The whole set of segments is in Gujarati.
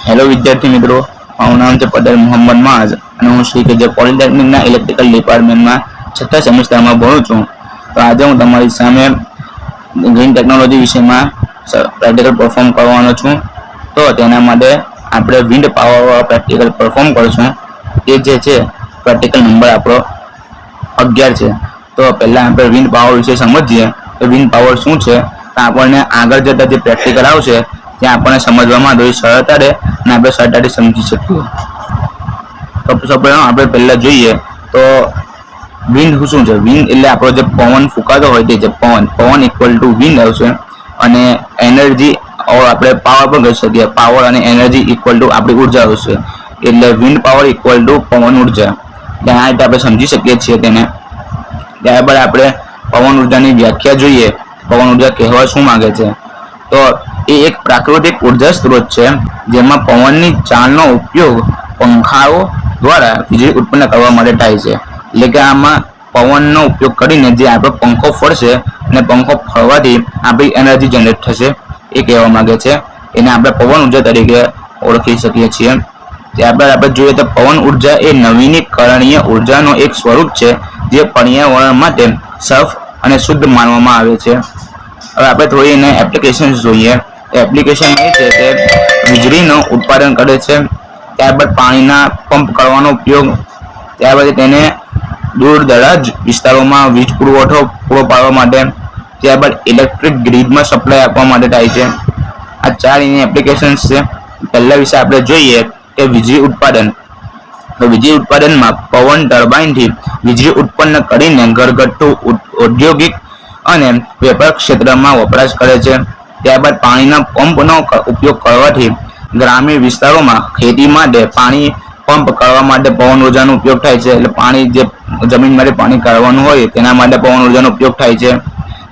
हेलो विद्यार्थी मित्रों, मारू नाम है पटेल मोहम्मद माज और हूँ Shri K J polytechnic electrical department में छठा सेमिस्टर में भणुं छुं। तो आज हूँ तमारी सामे ग्रीन टेक्नोलॉजी विषय में प्रेक्टिकल परफॉर्म करवानो छुं। तो तेना माटे आपणे विंड पावर वाळो प्रेक्टिकल परफॉर्म करशुं। ए जे छे प्रेक्टिकल नंबर आपणो 11 छे। तो पहला आपणे विंड पावर विषय समझीए तो विंड पावर शुं छे। तो आपणे आगळ जता जे प्रेक्टिकल आवशे त्या आपणे समजवामां थोड़ी सरळता रहे અને આપણે સરળતાથી સમજી શકીએ। તો સૌપ્રથમ આપણે પહેલા જોઈએ તો વિન્ડ શું છે। વિન્ડ એટલે આપણો જે પવન ફૂંકાતો હોય તે છે પવન ઇક્વલ ટુ વિન્ડ આવશે અને એનર્જી આપણે પાવર પણ કહી શકીએ। પાવર અને એનર્જી ઇક્વલ ટુ આપણી ઉર્જા આવશે એટલે વિન્ડ પાવર ઇક્વલ ટુ પવન ઉર્જા। ત્યાં આ રીતે આપણે સમજી શકીએ છીએ તેને। ત્યારબાદ આપણે પવન ઉર્જાની વ્યાખ્યા જોઈએ। પવન ઉર્જા કહેવા શું માંગે છે તો એ એક પ્રાકૃતિક ઉર્જા સ્ત્રોત છે જેમાં પવનની ચાલનો ઉપયોગ પંખાઓ દ્વારા વીજળી ઉત્પન્ન કરવા માટે થાય છે। એટલે કે આમાં પવનનો ઉપયોગ કરીને જે આપણો પંખો ફરશે અને પંખો ફરવાથી આપણી એનર્જી જનરેટ થશે એ કહેવા માંગે છે। એને આપણે પવન ઉર્જા તરીકે ઓળખી શકીએ છીએ। ત્યારબાદ આપણે જોઈએ તો પવન ઉર્જા એ નવીનીકરણીય ઉર્જાનો એક સ્વરૂપ છે જે પર્યાવરણ માટે સાફ અને શુદ્ધ માનવામાં આવે છે। હવે આપણે થોડી એને એપ્લિકેશન જોઈએ। એપ્લિકેશન એ છે કે વીજળીનું ઉત્પાદન કરે છે। ત્યારબાદ પાણીના પંપ કરવાનો ઉપયોગ। ત્યારબાદ તેને દૂર દરાજ વિસ્તારોમાં વીજ પુરવઠો પૂરો પાડવા માટે। ત્યારબાદ ઇલેક્ટ્રિક ગ્રીડમાં સપ્લાય આપવા માટે થાય છે। આ ચાર એની એપ્લિકેશન્સ છે। પહેલા વિશે આપણે જોઈએ કે વીજળી ઉત્પાદન। તો વીજળી ઉત્પાદનમાં પવન ટર્બાઇનથી વીજળી ઉત્પન્ન કરીને ઘરગથ્થુ ઔદ્યોગિક અને વેપાર ક્ષેત્રમાં વપરાશ કરે છે। ત્યારબાદ પાણીના પંપનો ઉપયોગ કરવાથી ગ્રામીણ વિસ્તારોમાં ખેતી માટે પાણી પંપ કરવા માટે પવન ઉર્જાનો ઉપયોગ થાય છે। એટલે પાણી જે જમીનમાંથી પાણી કાઢવાનું હોય તેના માટે પવન ઉર્જાનો ઉપયોગ થાય છે।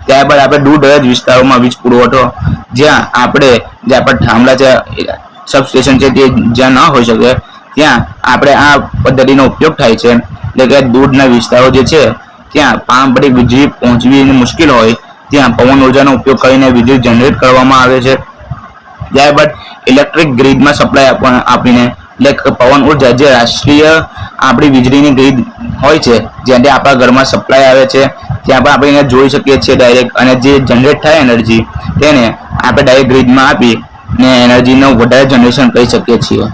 ત્યારબાદ આપણે દૂર દરાજ વિસ્તારોમાં વીજ પુરવઠો જ્યાં આપણે થાંભલા છે સબસ્ટેશન છે તે જ્યાં ન હોઈ શકે ત્યાં આપણે આ પદ્ધતિનો ઉપયોગ થાય છે। એટલે કે દૂરના વિસ્તારો જે છે ત્યાં પારંપરિક વીજળી પહોંચવી મુશ્કેલ હોય ત્યાં પવન ઉર્જાનો ઉપયોગ કરીને વીજળી જનરેટ કરવામાં આવે છે। ત્યારબાદ ઇલેક્ટ્રિક ગ્રીડમાં સપ્લાય આપીને એટલે કે પવન ઉર્જા જે રાષ્ટ્રીય આપણી વીજળીની ગ્રીડ હોય છે જ્યાંથી આપણા ઘરમાં સપ્લાય આવે છે ત્યાં પણ આપણે એને જોઈ શકીએ છીએ ડાયરેક્ટ। અને જે જનરેટ થાય એનર્જી તેને આપણે ડાયરેક્ટ ગ્રીડમાં આપી ને એનર્જીનું વધારે જનરેશન કરી શકીએ છીએ।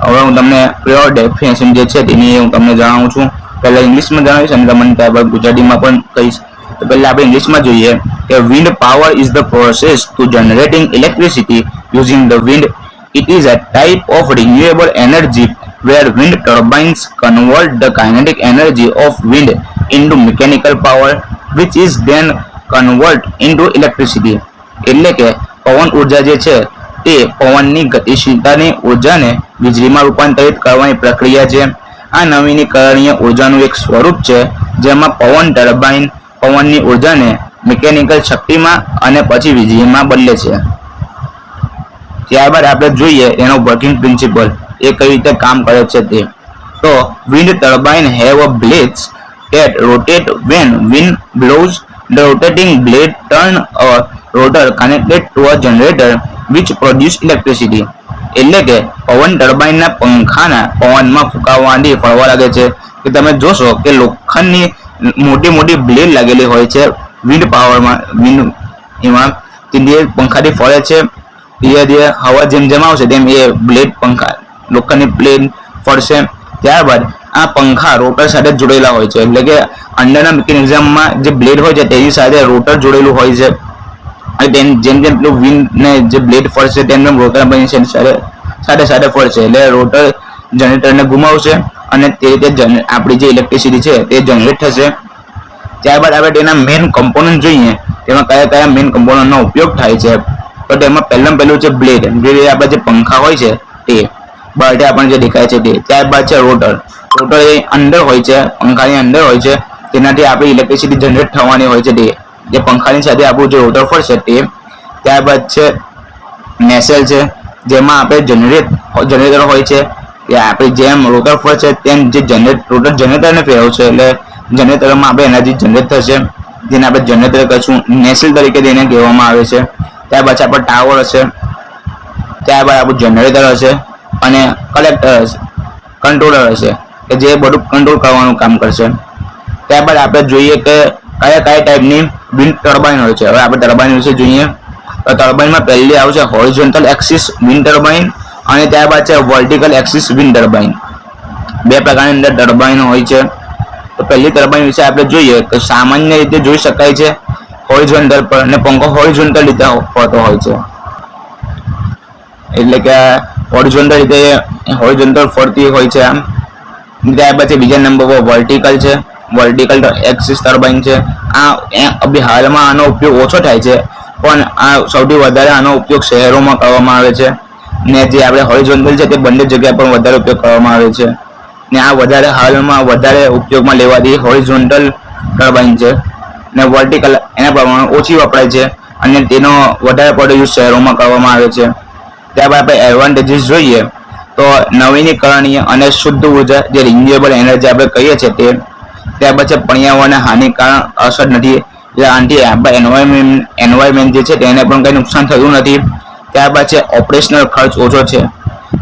હવે હું તમને પ્યોર ડેફિનેશન જે છે તેની હું તમને જણાવું છું। પહેલા ઇંગ્લિશમાં જણાવીશ અને તમને ત્યારબાદ ગુજરાતીમાં પણ કહીશ। તો પહેલા આપણે ઇંગ્લિશમાં જોઈએ કે wind power is the process two generating electricity using the wind. It is a type of renewable energy where wind turbines convert the kinetic energy of wind into mechanical power which is then convert into electricity. એટલે કે પવન ઉર્જા જે છે તે પવનની ગતિશીલતાની ઉર્જાને વીજળીમાં રૂપાંતરિત કરવાની પ્રક્રિયા છે। આ નવીનીકરણીય ઉર્જાનું એક સ્વરૂપ છે જેમાં પવન ટર્બાઇન પવનની ઉર્જાને મિકેનિકલ શક્તિમાં અને પછી વીજળીમાં બદલે છે। ત્યારબાદ આપણે જોઈએ એનો વર્કિંગ પ્રિન્સિપલ એ કઈ રીતે કામ કરે છે તે। તો wind turbine have a blades that rotate when wind blows. The rotating blade turn a rotor connected to a generator which produce electricity. એટલે કે પવન ટર્બાઇનના પંખાના પવનમાં ફૂંકાવવાથી ફરવા લાગે છે। કે તમે જોશો કે લોખંડની મોટી મોટી બ્લેડ લાગેલી હોય છે વિન્ડ પાવરમાં વિન્ડ એમાં તે પંખાથી ફરે છે। ધીરે ધીરે હવા જેમ જેમ આવશે તેમ એ બ્લેડ પંખા લોખંડની બ્લેડ ફરશે। ત્યારબાદ આ પંખા રોટર સાથે જોડેલા હોય છે। એટલે કે અંદરના મિકેનિઝમમાં જે બ્લેડ હોય છે તેની સાથે રોટર જોડેલું હોય છે અને જેમ જેમ પેલું વિન્ડને જે બ્લેડ ફરશે તેમ તેમ રોટર બની સાથે સાથે ફરશે। એટલે રોટર જનરેટરને ઘુમાવશે અને તે રીતે આપણી જે ઇલેક્ટ્રિસિટી છે તે જનરેટ થશે। ત્યારબાદ આપણે તેના મેઇન કમ્પોનન્ટ જોઈએ તેમાં કયા કયા મેઇન કમ્પોનન્ટનો ઉપયોગ થાય છે। તો તેમાં પહેલું છે બ્લેડ જે આપણે જે પંખા હોય છે તે બહારથી આપણને જે દેખાય છે તે। ત્યારબાદ છે રોટર એ અંદર હોય છે પંખાની અંદર હોય છે તેનાથી આપણી ઇલેક્ટ્રિસિટી જનરેટ થવાની હોય છે તે જે પંખાની સાથે આપણું જે રોટર ફરશે તે। ત્યારબાદ છે નેસેલ છે જેમાં આપણે જનરેટર હોય છે કે આપણે જેમ રોટર ફરશે તેમ જે રોટર જનરેટરને ફેરવશે એટલે જનરેટરમાં આપણે એનર્જી જનરેટ થશે જેને આપણે જનરેટર કહીશું નેસેલ તરીકે તેને કહેવામાં આવે છે। ત્યાર પછી આપણે ટાવર હશે। ત્યાર ત્યારબાદ આપણું જનરેટર હશે અને કલેક્ટર હશે, કંટ્રોલર હશે કે જે બધું કંટ્રોલ કરવાનું કામ કરશે. ત્યારબાદ આપણે જોઈએ કે કયા કયા ટાઈપની વિન્ડ ટર્બાઇન હોય છે. હવે આપણે ટર્બાઇન વિશે જોઈએ તો ટર્બાઇનમાં પહેલી આવશે હોરિઝોન્ટલ એક્સિસ વિન્ડ ટર્બાઇન અને ત્યારબાદ છે વર્ટિકલ એક્સિસ વિન્ડ ટર્બાઇન. બે પ્રકારની અંદર ટર્બાઇન હોય છે. તો પહેલી ટર્બાઇન વિશે આપણે જોઈએ તો સામાન્ય રીતે જોઈ શકાય છે હોરિઝોન્ટલ પર, અને પંખો હોરિઝોન્ટલ રીતે ફરતો હોય છે, એટલે કે હોરિઝોન્ટલ ફરતી હોય છે આમ. ત્યારબાદ બીજા નંબર પર વર્ટિકલ છે, વર્ટિકલ એક્સિસ ટર્બાઇન છે. આ હાલમાં આનો ઉપયોગ ઓછો થાય છે, પણ આ સૌથી વધારે આનો ઉપયોગ શહેરોમાં કરવામાં આવે છે, ને જે આપણે હોરિઝોન્ટલ છે તે બંને જગ્યા પર વધારે ઉપયોગ કરવામાં આવે છે, ને આ વધારે હાલમાં વધારે ઉપયોગમાં લેવાતી હોરિઝોન્ટલ ટર્બાઇન છે, ને વર્ટિકલ એના પ્રમાણે ઓછી વપરાય છે અને તેનો વધારે પડતો યુઝ શહેરોમાં કરવામાં આવે છે. ત્યારબાદ આપણે એડવાન્ટેજીસ જોઈએ તો નવીનીકરણીય અને શુદ્ધ ઉર્જા જે રિન્યુએબલ એનર્જી આપણે કહીએ છીએ તે. ત્યારબાદ છે પર્યાવરણને હાનિકારક અસર નથી, એટલે આનાથી આપણા એન્વાયરમેન્ટ જે છે તેને પણ કંઈ નુકસાન થતું નથી. ત્યારબાદ છે ઓપરેશનલ ખર્ચ ઓછો છે.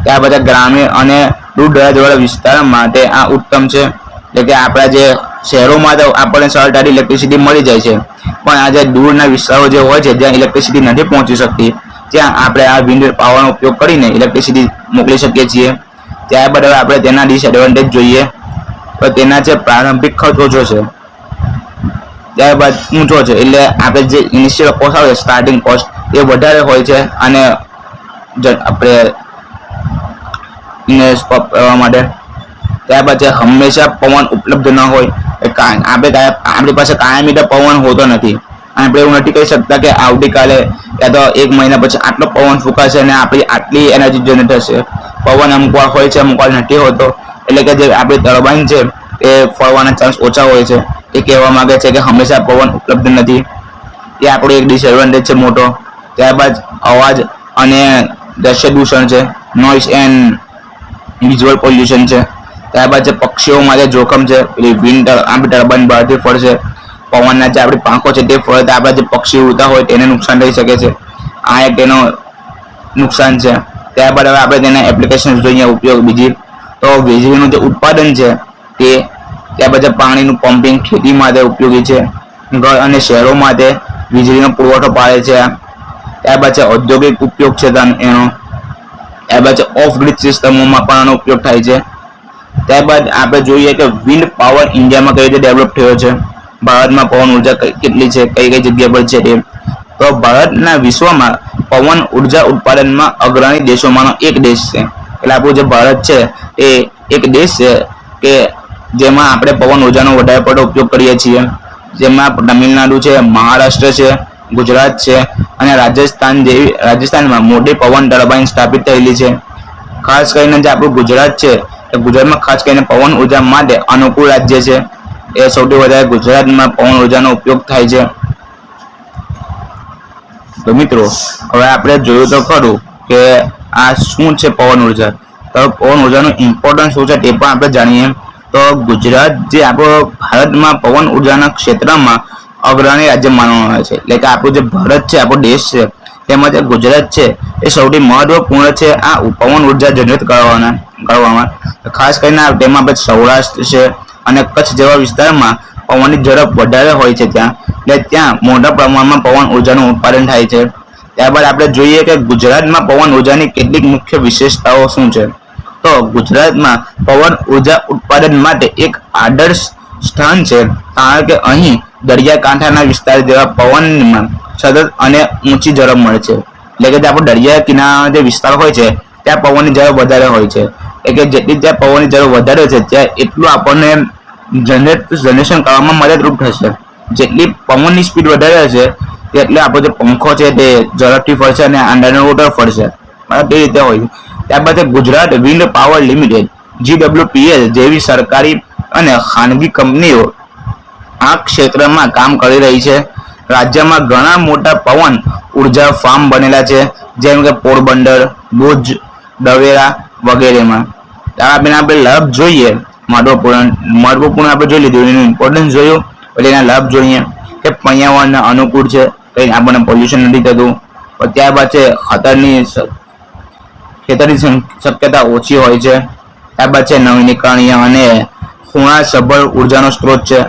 ત્યારબાદ ગ્રામીણ અને દૂર દરાજવાળા વિસ્તાર માટે આ ઉત્તમ છે, એટલે કે આપણા જે શહેરોમાં તો આપણને સરળતાથી ઇલેક્ટ્રિસિટી મળી જાય છે, પણ આ જે દૂરના વિસ્તારો જે હોય છે જ્યાં ઇલેક્ટ્રિસિટી નથી પહોંચી શકતી ત્યાં આપણે આ વિન્ડ પાવરનો ઉપયોગ કરીને ઇલેક્ટ્રિસિટી મોકલી શકીએ છીએ. ત્યારબાદ હવે આપણે તેના ડિસએડવાન્ટેજ જોઈએ તો તેના જે પ્રારંભિક ખર્ચ ઓછો છે, ત્યારબાદ ઊંચો છે, એટલે આપણે જે ઇનિશિયલ કોસ્ટ આવે સ્ટાર્ટિંગ કોસ્ટ એ વધારે હોય છે અને આપણે ઇન્વેસ્ટ કરવા માટે. ત્યારબાદ છે હંમેશા પવન ઉપલબ્ધ ન હોય, આપણી પાસે કાયમી પવન હોતો નથી. આપણે એવું નથી કહી શકતા કે આવતીકાલે યા તો એક મહિના પછી આટલો પવન ફૂંકાશે અને આપણી આટલી એનર્જી જનરેટ થશે. પવન અમુક વાર હોય છે, અમુક વાર નથી હોતો, એટલે કે જે આપણી ટર્બાઇન છે એ ફરવાના ચાન્સ ઓછા હોય છે. એ કહેવા માંગે છે કે હંમેશા પવન ઉપલબ્ધ નથી, એ આપણો એક ડિસએડવાન્ટેજ છે મોટો. ત્યારબાદ અવાજ અને દ્રશ્ય દૂષણ છે, નોઇઝ એન્ડ વિઝ્યુઅલ પોલ્યુશન છે. ત્યારબાદ જે પક્ષીઓ માટે જોખમ છે, વિન્ડ આપણી ટર્બાઇન બહારથી ફરશે, પવનના જે આપણી પાંખો છે તે ફરતા આપણા જે પક્ષી ઉડતા હોય તેને નુકસાન થઈ શકે છે. આ એક તેનો નુકસાન છે. ત્યારબાદ હવે આપણે તેના એપ્લિકેશન જોઈએ ઉપયોગ બીજી તો વીજળીનું જે ઉત્પાદન છે તે, ત્યારબાદ પાણીનું પમ્પિંગ ખેતી માટે ઉપયોગી છે, ઘર અને શહેરો માટે વીજળીનો પુરવઠો પાડે છે. ત્યારબાદ છે ઔદ્યોગિક ઉપયોગ છે એનો. ત્યારબાદ છે ઓફ ગ્રીડ સિસ્ટમોમાં પણ આનો ઉપયોગ થાય છે. ત્યારબાદ આપણે જોઈએ કે વિન્ડ પાવર ઇન્ડિયામાં કઈ રીતે ડેવલપ થયો છે, ભારતમાં પવન ઉર્જા કેટલી છે, કઈ કઈ જગ્યા પર છે તે. તો ભારતના વિશ્વમાં પવન ઉર્જા ઉત્પાદનમાં અગ્રણી દેશોમાંનો એક દેશ છે. એટલે આપણું જે ભારત છે એ એક દેશ છે કે જેમાં આપણે પવન ઉર્જાનો વધારે પડતો ઉપયોગ કરીએ છીએ, જેમાં તમિલનાડુ છે, મહારાષ્ટ્ર છે, ગુજરાત છે અને રાજસ્થાનમાં મોટી પવન ટર્બાઇન સ્થાપિત થયેલી છે. ખાસ કરીને જે આપણું ગુજરાત છે એ ગુજરાતમાં ખાસ કરીને પવન ઉર્જા માટે અનુકૂળ રાજ્ય છે. એ સૌથી વધારે ગુજરાતમાં પવન ઉર્જાનો ઉપયોગ થાય છે. તો મિત્રો હવે આપણે જોયું તો ખરું કે આ શું છે પવન ઉર્જા. તો પવન ઉર્જાનું ઇમ્પોર્ટન્સ શું છે તે પણ આપણે જાણીએ તો ગુજરાત જે આપણો ભારતમાં પવન ઉર્જાના ક્ષેત્રમાં અગ્રણી રાજ્ય માનવામાં આવે છે. એટલે કે આપણું જે ભારત છે, આપણો દેશ છે, તેમાં જે ગુજરાત છે એ સૌથી મહત્વપૂર્ણ છે આ પવન ઉર્જા જનરેટ કરવામાં. ખાસ કરીને તેમાં આપણે સૌરાષ્ટ્ર છે અને કચ્છ જેવા વિસ્તારમાં પવનની ઝડપ વધારે હોય છે ત્યાં મોટા પ્રમાણમાં પવન ઉર્જાનું ઉત્પાદન થાય છે. ત્યારબાદ આપણે જોઈએ કે ગુજરાતમાં પવન ઉર્જાની કેટલીક મુખ્ય વિશેષતાઓ શું છે. તો ગુજરાતમાં પવન ઉર્જા ઉત્પાદન માટે એક આદર્શ સ્થાન છે, કારણ કે અહીં દરિયાકાંઠાના વિસ્તાર જેવા પવનમાં સતત અને ઊંચી ઝડપ મળે છે. એટલે કે આપણો દરિયા કિનારાના જે વિસ્તાર હોય છે ત્યાં પવનની ઝડપ વધારે હોય છે. એટલે કે જેટલી ત્યાં પવનની ઝડપ વધારે છે ત્યાં એટલું આપણને જનરેશન કરવામાં મદદરૂપ થશે. જેટલી પવનની સ્પીડ વધારે હશે એટલે આપણો જે પંખો છે તે ઝડપથી ફરશે અને અંડરનો રોટર ફરશે, બરાબર તે રીતે હોય. ત્યારબાદ Gujarat wind power limited GWPL જેવી સરકારી અને ખાનગી કંપનીઓ આ ક્ષેત્રમાં કામ કરી રહી છે. રાજ્યમાં ઘણા મોટા પવન ઉર્જા ફાર્મ બનેલા છે, જેમ કે પોરબંદર, ભુજ, દવેરા વગેરેમાં. આપણે લાભ જોઈએ મહત્વપૂર્ણ આપણે જોઈ લીધું, એનું ઇમ્પોર્ટન્સ જોયું, એટલે એના લાભ જોઈએ કે પર્યાવરણને અનુકૂળ છે, કંઈ આપણને પોલ્યુશન નથી થતું. ત્યારબાદ છે ખેતરની શક્યતા ઓછી હોય છે. ત્યારબાદ છે નવીનીકરણીય અને ખૂણાસભર ઉર્જાનો સ્ત્રોત છે.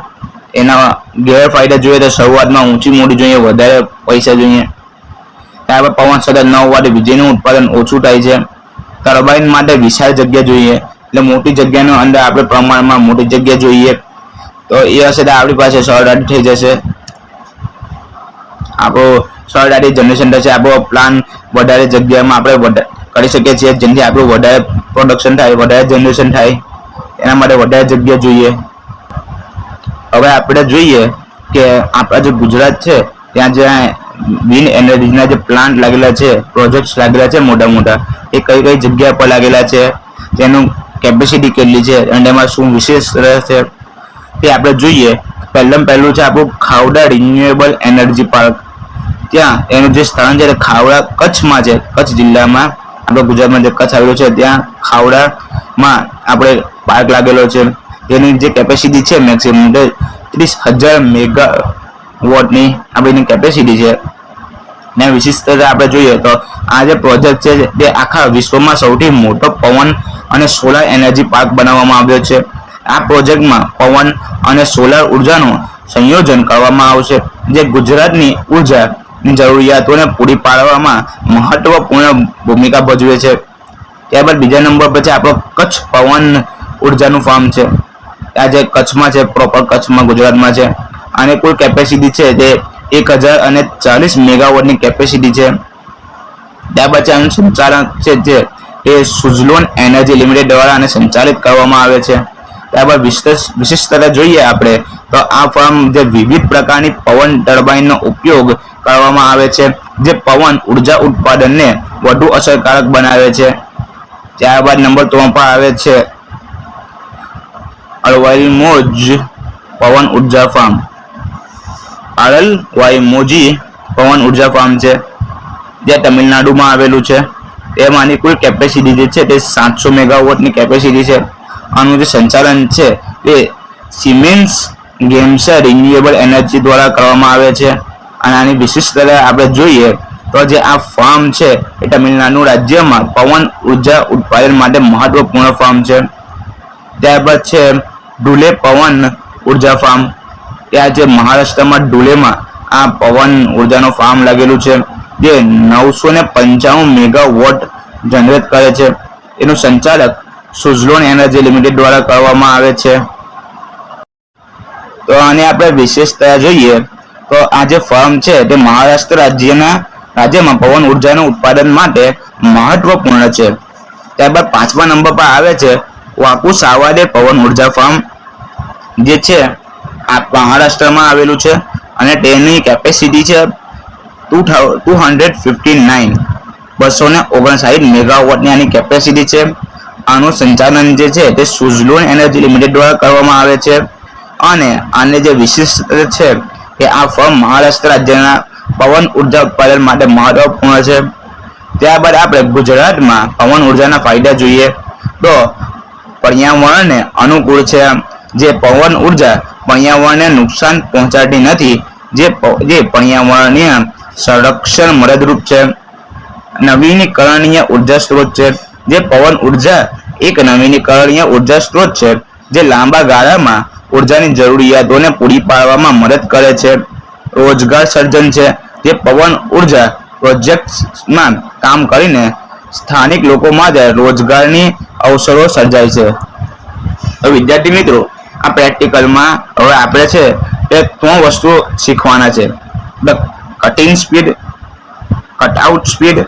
એના ગેરફાયદા જોઈએ તો શરૂઆતમાં ઊંચી મૂડી જોઈએ, વધારે પૈસા જોઈએ. ત્યારબાદ પવન સતત ન હોવાથી વીજળીનું ઉત્પાદન ઓછું થાય છે. ટર્બાઇન માટે વિશાળ જગ્યા જોઈએ, એટલે મોટી જગ્યાની અંદર આપણે પ્રમાણમાં મોટી જગ્યા જોઈએ. તો એ હશે તો આપણી પાસે સરળતાથી થઈ જશે, આપણું સરળતાથી જનરેશન થશે. આપણો પ્લાન વધારે જગ્યામાં આપણે કરી શકીએ છીએ, જેનાથી આપણું વધારે પ્રોડક્શન થાય, વધારે જનરેશન થાય. એના માટે વધારે જગ્યા જોઈએ. હવે આપણે જોઈએ કે આપણા જે ગુજરાત છે ત્યાં જે વિન્ડ એનર્જીના જે પ્લાન્ટ લાગેલા છે, પ્રોજેક્ટ્સ લાગેલા છે મોટા મોટા, એ કઈ કઈ જગ્યા પર લાગેલા છે, તેનું કેપેસિટી કેટલી છે અને તેમાં શું વિશેષ રહે છે તે આપણે જોઈએ. પહેલું છે આપણું ખાવડા રિન્યુએબલ એનર્જી પાર્ક. ત્યાં એનું જે સ્થાન છે ખાવડા કચ્છમાં છે, કચ્છ જિલ્લામાં, આપણા ગુજરાતમાં જે કચ્છ આવેલો છે ત્યાં ખાવડામાં આપણે પાર્ક લાગેલો છે. તેની જે કેપેસિટી છે મેક્સિમમ 30,000 મેગાવોટની આપણી કેપેસિટી છે. ને વિશિષ્ટતા આપણે જોઈએ તો આ જે પ્રોજેક્ટ છે તે આખા વિશ્વમાં સૌથી મોટો પવન અને સોલાર એનર્જી પાર્ક બનાવવામાં આવ્યો છે. આ પ્રોજેક્ટમાં પવન અને સોલાર ઉર્જાનું સંયોજન કરવામાં આવશે, જે ગુજરાતની ઉર્જાની જરૂરિયાતોને પૂરી પાડવામાં મહત્વપૂર્ણ ભૂમિકા ભજવે છે. ત્યારબાદ બીજા નંબર પર છે આપણો કચ્છ પવન ઉર્જાનું ફાર્મ છે. આ જે કચ્છમાં છે, પ્રોપર કચ્છમાં ગુજરાતમાં છે, અને કુલ કેપેસિટી છે તે 1040 મેગાવોટની કેપેસિટી છે. ત્યારબાદ છે આનું સંચાલન છે તે સુઝલોન એનર્જી લિમિટેડ દ્વારા આને સંચાલિત કરવામાં આવે છે. ત્યારબાદ વિશિષ્ટતા જોઈએ આપણે તો આ ફાર્મ જે વિવિધ પ્રકારની પવન ટર્બાઇનનો ઉપયોગ કરવામાં આવે છે, જે પવન ઉર્જા ઉત્પાદનને વધુ અસરકારક બનાવે છે. ત્યારબાદ નંબર 3 પર આવે છે અળવાઈમોજ પવન ઉર્જા ફાર્મ. અળવાઈમોજી પવન ઉર્જા ફાર્મ છે જે તમિલનાડુમાં આવેલું છે. તેમાંની કુલ કેપેસિટી જે છે તે 700 મેગાવોટની કેપેસિટી છે. આનું જે સંચાલન છે તે સિમેન્સ ગેમ્સા રિન્યુએબલ એનર્જી દ્વારા કરવામાં આવે છે. અને આની વિશિષ્ટતા આપણે જોઈએ તો જે આ ફાર્મ છે એ તમિલનાડુ રાજ્યમાં પવન ઉર્જા ઉત્પાદન માટે મહત્વપૂર્ણ ફાર્મ છે. ત્યારબાદ છે ધુલે પવન ઉર્જા ફાર્મ. ત્યાં જે મહારાષ્ટ્રમાં ધુલેમાં આ પવન ઉર્જાનો ફાર્મ લાગેલું છે, જે 995 મેગાવોટ જનરેટ કરે છે. એનું સંચાલક સુઝલોન એનર્જી લિમિટેડ દ્વારા કરવામાં આવે છે. તો આને આપણે વિશેષતા જોઈએ તો આ જે ફાર્મ છે તે મહારાષ્ટ્ર રાજ્યમાં પવન ઉર્જાનું ઉત્પાદન માટે મહત્વપૂર્ણ છે. ત્યારબાદ 5મા નંબર પર આવે છે વાકુ સાવાદે પવન ઉર્જા ફાર્મ, જે છે આ મહારાષ્ટ્રમાં આવેલું છે અને તેની કેપેસિટી છે 259 મેગાવોટની આની કેપેસિટી છે. આનું સંચાલન જે છે તે સુઝલોન એનર્જી લિમિટેડ દ્વારા કરવામાં આવે છે. અને આને જે વિશિષ્ટતા છે કે આ ફર્મ મહારાષ્ટ્ર રાજ્યના પવન ઉર્જા ઉત્પાદન માટે મહત્વપૂર્ણ છે. ત્યારબાદ આપણે ગુજરાતમાં પવન ઉર્જાના ફાયદા જોઈએ તો પર્યાવરણને અનુકૂળ છે. જે પવન ઉર્જા પર્યાવરણને નુકસાન પહોંચાડતી નથી, જે પર્યાવરણીય સંરક્ષણ મદદરૂપ છે. નવીનીકરણીય ઉર્જા સ્ત્રોત છે. જે પવન ઉર્જા એક નવીનીકરણીય ઉર્જા સ્ત્રોત છે જે લાંબા ગાળામાં ઉર્જાની જરૂરિયાતોને પૂરી પાડવામાં મદદ કરે છે. રોજગાર સર્જન છે. જે પવન ઉર્જા પ્રોજેક્ટ્સમાં કામ કરીને સ્થાનિક લોકો માટે રોજગારની અવસરો સર્જાય છે. તો વિદ્યાર્થી મિત્રો, આ પ્રેક્ટિકલમાં હવે આપણે છે તે 3 વસ્તુઓ શીખવાના છે: કટિંગ સ્પીડ, કટઆઉટ સ્પીડ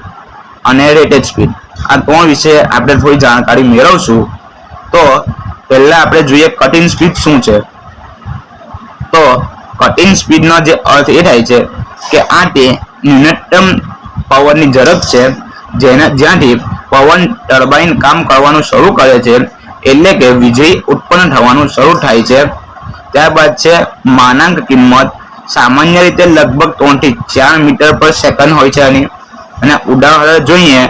અને રેટેડ સ્પીડ. આ 3 વિશે આપણે થોડી જાણકારી મેળવશું. તો પહેલા આપણે જોઈએ કટિંગ સ્પીડ શું છે. તો કટિંગ સ્પીડનો જે અર્થ એ થાય છે કે આ તે ન્યૂનતમ પવનની ઝડપ છે જ્યાંથી પવન ટર્બાઇન કામ કરવાનું શરૂ કરે છે, એટલે કે વીજળી ઉત્પન્ન થવાનું શરૂ થાય છે. ત્યારબાદ છે માનાંક કિંમત. સામાન્ય રીતે લગભગ 3 થી 4 મીટર પર સેકન્ડ હોય છે અને ઉદાહરણ જોઈએ,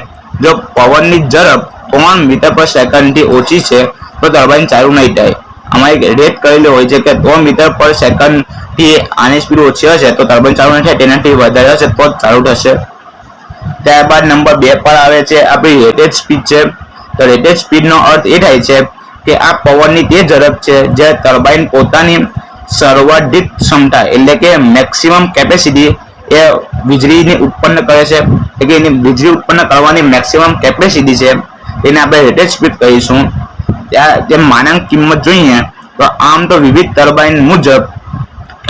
જો પવનની ઝડપ 3 મીટર પર સેકન્ડથી ઓછી છે તો ટર્બાઇન ચાલુ નહીં થાય. આમાં એક રેટ કરેલી હોય છે કે 3 મીટર પર સેકન્ડથી આની સ્પીડ ઓછી હશે તો ટર્બાઇન ચાલુ નહીં થાય, તેનાથી વધારે હશે તો જ ચાલુ થશે. ત્યારબાદ નંબર 2 પર આવે છે આપણી રેટેડ સ્પીડ છે. તો રેટેડ સ્પીડનો અર્થ એ થાય છે કે આ પવનની તે ઝડપ છે જે ટર્બાઇન પોતાની સર્વાધિક ક્ષમતા એટલે કે મેક્સિમમ કેપેસિટી એ વીજળીની ઉત્પન્ન કરે છે, એટલે કે એની વીજળી ઉત્પન્ન કરવાની મેક્સિમમ કેપેસિટી છે એને આપણે રેટેડ સ્પીડ કહીશું. ત્યાં જે માનાંક કિંમત જોઈએ તો આમ તો વિવિધ ટર્બાઇન મુજબ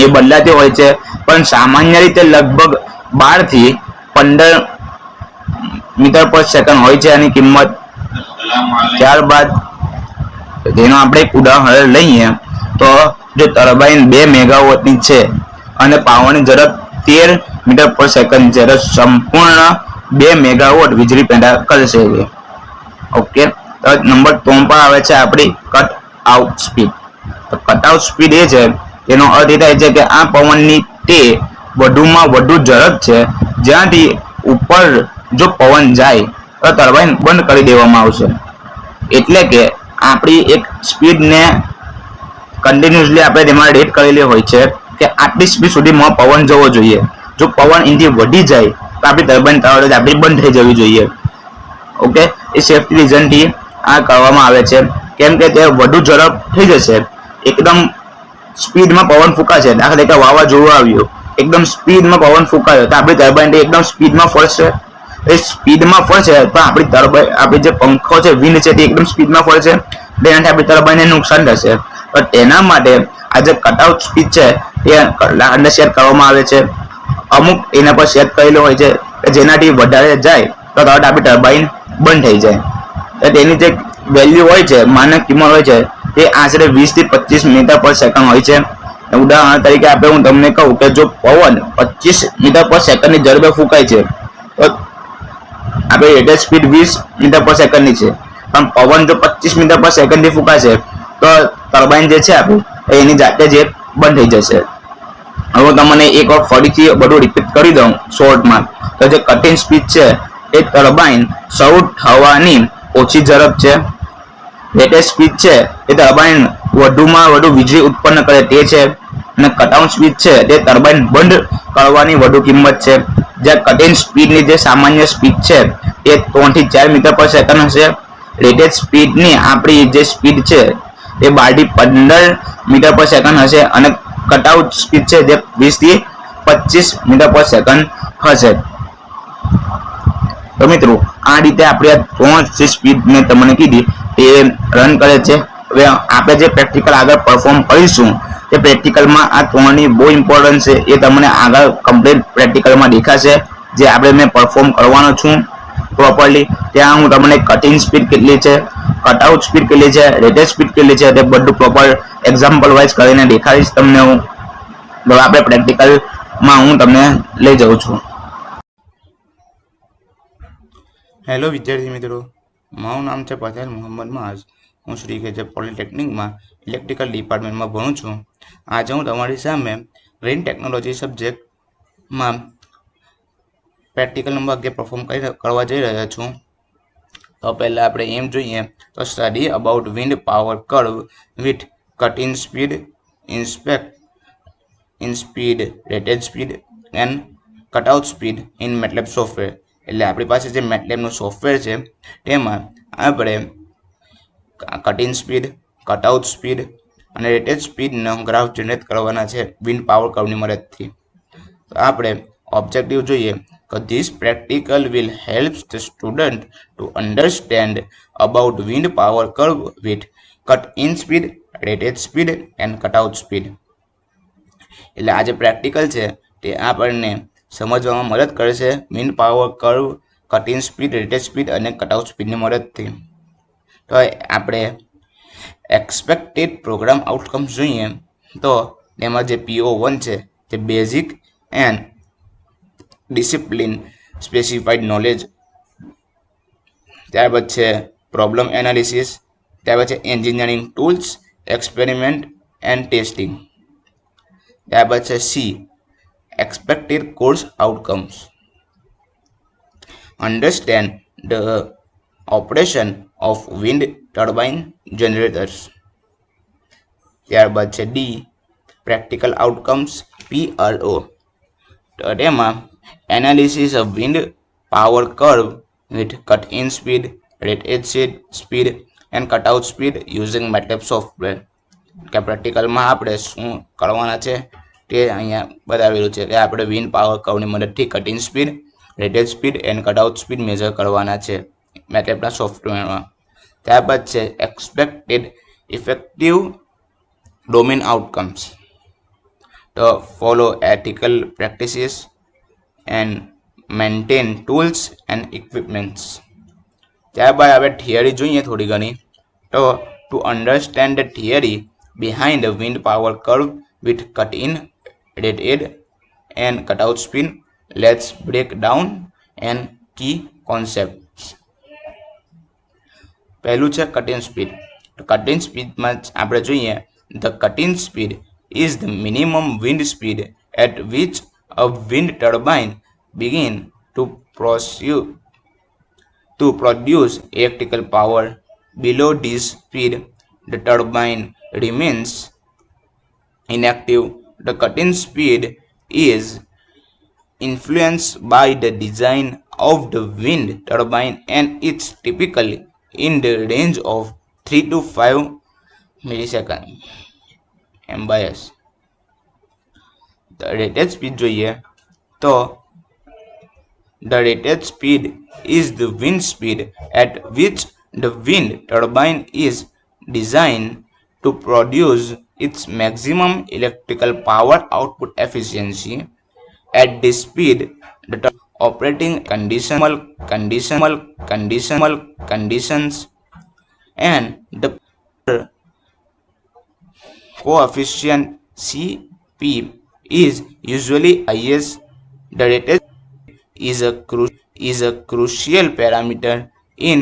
એ બદલાતી હોય છે, પણ સામાન્ય રીતે લગભગ 12 થી 15 મીટર પર સેકન્ડ હોય છે આની કિંમત. ત્યારબાદ તેનું આપણે એક ઉદાહરણ લઈએ તો જો ટર્બાઇન 2 મેગાવોટની છે અને પાવરની ઝડપ 13 મીટર પર સેકન્ડ છે તો સંપૂર્ણ 2 મેગાવોટ વીજળી પેદા કરશે. ઓકે, તો નંબર 3 પર આવે છે આપણી કટ આઉટ સ્પીડ. તો કટ આઉટ સ્પીડ એ છે તેનો અર્થ એ થાય છે કે આ પવનની તે વધુમાં વધુ ઝડપ છે જ્યાંથી ઉપર જો પવન જાય તો ટર્બાઇન બંધ કરી દેવામાં આવશે. એટલે કે આપણી એક સ્પીડને કન્ટિન્યુઅસલી આપણે તેમાં રેટ કરેલી હોય છે કે આટલી સ્પીડ સુધીમાં પવન જવો જોઈએ. જો પવન એનાથી વધી જાય તો આપણી ટર્બાઇન તરત આપણી બંધ થઈ જવી જોઈએ. ઓકે, એ સેફ્ટી રીઝનથી આ કરવામાં આવે છે, કેમ કે તે વધુ ઝડપ થઈ જશે. એકદમ સ્પીડમાં પવન ફૂંકાશે, દાખલા તરીકે વાવાઝોડું આવ્યું, એકદમ સ્પીડમાં પવન ફૂંકાયો તો આપણી ટર્બાઇન એકદમ સ્પીડમાં ફરશે. એ સ્પીડમાં ફરશે તો આપણી ટર્બાઇન, આપણી જે પંખો છે, વિન્ડ છે, તે એકદમ સ્પીડમાં ફરશે, તેનાથી આપણી ટર્બાઇનને નુકસાન થશે. તો તેના માટે આ જે કટઆઉટ સ્પીડ છે એ અંદર સેટ કરવામાં આવે છે. અમુક એના પર સેટ કરેલો હોય છે કે જેનાથી વધારે જાય તો તરત આપણી ટર્બાઇન બંધ થઈ જાય. તો તેની જે વેલ્યુ હોય છે, માનક કિંમત હોય છે, તે આશરે 20 થી 25 મીટર પર સેકન્ડ હોય છે. ઉદાહરણ તરીકે આપણે હું તમને કહું કે જો પવન 25 મીટર પર સેકન્ડની ઝડપે ફૂંકાય છે તો આપણી રેટેડ સ્પીડ 20 મીટર પર સેકન્ડની છે, પણ પવન જો 25 મીટર પર સેકન્ડથી ફૂંકાશે તો ટર્બાઇન જે છે આપણી એની જાતે જ બંધ થઈ જશે. હવે તમને એક વાર ફરીથી બધું રિપીટ કરી દઉં શોર્ટમાં. તો જે કટિંગ સ્પીડ છે એ ટર્બાઇન શરૂ થવાની ઓછી ઝડપ છે. રેટેડ સ્પીડ છે એ ટર્બાઇન વધુમાં વધુ વીજળી ઉત્પન્ન કરે તે છે. અને કટઆઉટ સ્પીડ છે તે ટર્બાઇન બંધ કરવાની વધુ કિંમત છે. જ્યાં કટિંગ સ્પીડની જે સામાન્ય સ્પીડ છે એ 3 થી 4 મીટર પર સેકન્ડ હશે. રેટેડ સ્પીડની આપણી જે સ્પીડ છે એ 12 થી 15 મીટર પર સેકન્ડ હશે અને કટઆઉટ સ્પીડ છે જે 20 થી 25 મીટર પર સેકન્ડ હશે. તો મિત્રો આ રીતે આપણે આ 3 જે સ્પીડ મેં તમને કીધી તે રન કરે છે. હવે આપણે જે પ્રેક્ટિકલ આગળ પરફોર્મ કરીશું તે પ્રેક્ટિકલમાં આ 3ની બહુ ઇમ્પોર્ટન્સ છે, એ તમને આગળ કમ્પ્લીટ પ્રેક્ટિકલમાં દેખાશે જે આપણે મેં પરફોર્મ કરવાનો છું પ્રોપરલી. ત્યાં હું તમને કટિંગ સ્પીડ કેટલી છે, કટઆઉટ સ્પીડ કેટલી છે, રેટેડ સ્પીડ કેટલી છે તે બધું પ્રોપર એક્ઝામ્પલ વાઇઝ કરીને દેખાડીશ તમને હું. તો આપણે પ્રેક્ટિકલમાં હું તમને લઈ જાઉં છું. હેલો વિદ્યાર્થી મિત્રો, મારું નામ છે પટેલ મોહમ્મદ માઝ. હું શ્રી કેજે પોલિટેકનિકમાં ઇલેક્ટ્રિકલ ડિપાર્ટમેન્ટમાં ભણું છું. આજે હું તમારી સામે રેન ટેકનોલોજી સબ્જેક્ટમાં પ્રેક્ટિકલ નંબર 11 પરફોર્મ કરવા જઈ રહ્યા છું. તો પહેલાં આપણે એમ જોઈએ તો study about wind power curve with cut in speed, in speed, rated speed and cutout speed in MATLAB software. એટલે આપણી પાસે જે મેટલેબનું સોફ્ટવેર છે તેમાં આપણે કટિંગ સ્પીડ, કટઆઉટ સ્પીડ અને રેટેડ સ્પીડનો ગ્રાફ જનરેટ કરવાના છે વિન્ડ પાવર કર્વની મદદથી. તો આપણે ઓબ્જેક્ટિવ જોઈએ તો this practical will help the student to understand about wind power curve with cut in speed, rated speed and cutout speed. એટલે આ જે પ્રેક્ટિકલ છે તે આપણને સમજવામાં મદદ કરશે wind power curve, cutting speed, rated speed અને કટઆઉટ સ્પીડની મદદથી. તો આપણે એક્સપેક્ટેડ પ્રોગ્રામ આઉટકમ્સ જોઈએ તો તેમાં જે PO1 છે તે basic and discipline specified knowledge, ત્યારબાદ છે પ્રોબ્લેમ એનાલિસિસ, ત્યારબાદ છે engineering tools, experiment and testing, ત્યારબાદ છે C expected course outcomes, understand the operation of wind turbine generators, ત્યારબાદ છે D practical outcomes PRO. તો તેમાં analysis of wind power curve with cut-in speed, rated speed and cutout speed using MATLAB software. કે પ્રેક્ટિકલમાં આપણે શું કરવાના છે તે અહીંયા બતાવેલું છે કે આપણે વિન્ડ પાવર કર્વની મદદથી cutting speed, rated speed and cutout speed major કરવાના છે મેટલેબના સોફ્ટવેરમાં. ત્યારબાદ છે એક્સપેક્ટેડ ઇફેક્ટિવ ડોમેન આઉટકમ્સ. તો follow ethical practices and maintain tools and equipments. ત્યારબાદ આપણે થિયરી જોઈએ થોડી ઘણી. તો to understand the theory behind the wind power curve with cut-in, rated and cutout speed, let's break down and key concepts. પહેલું છે કટ-ઇન સ્પીડ. તો કટ-ઇન સ્પીડમાં આપણે જોઈએ the cut-in speed is the minimum wind speed at which a wind turbine begin to produce electrical power. Below this speed the turbine remains inactive. The cut-in speed is influenced by the design of the wind turbine and it's typically in the range of 3 to 5 milliseconds MBS. The rated speed જોઈએ તો the rated speed is the wind speed at which the wind turbine is designed to produce its maximum electrical power output efficiency. At this speed, the operating conditions and the coefficient Cp is usually highest. The rated is a crucial parameter in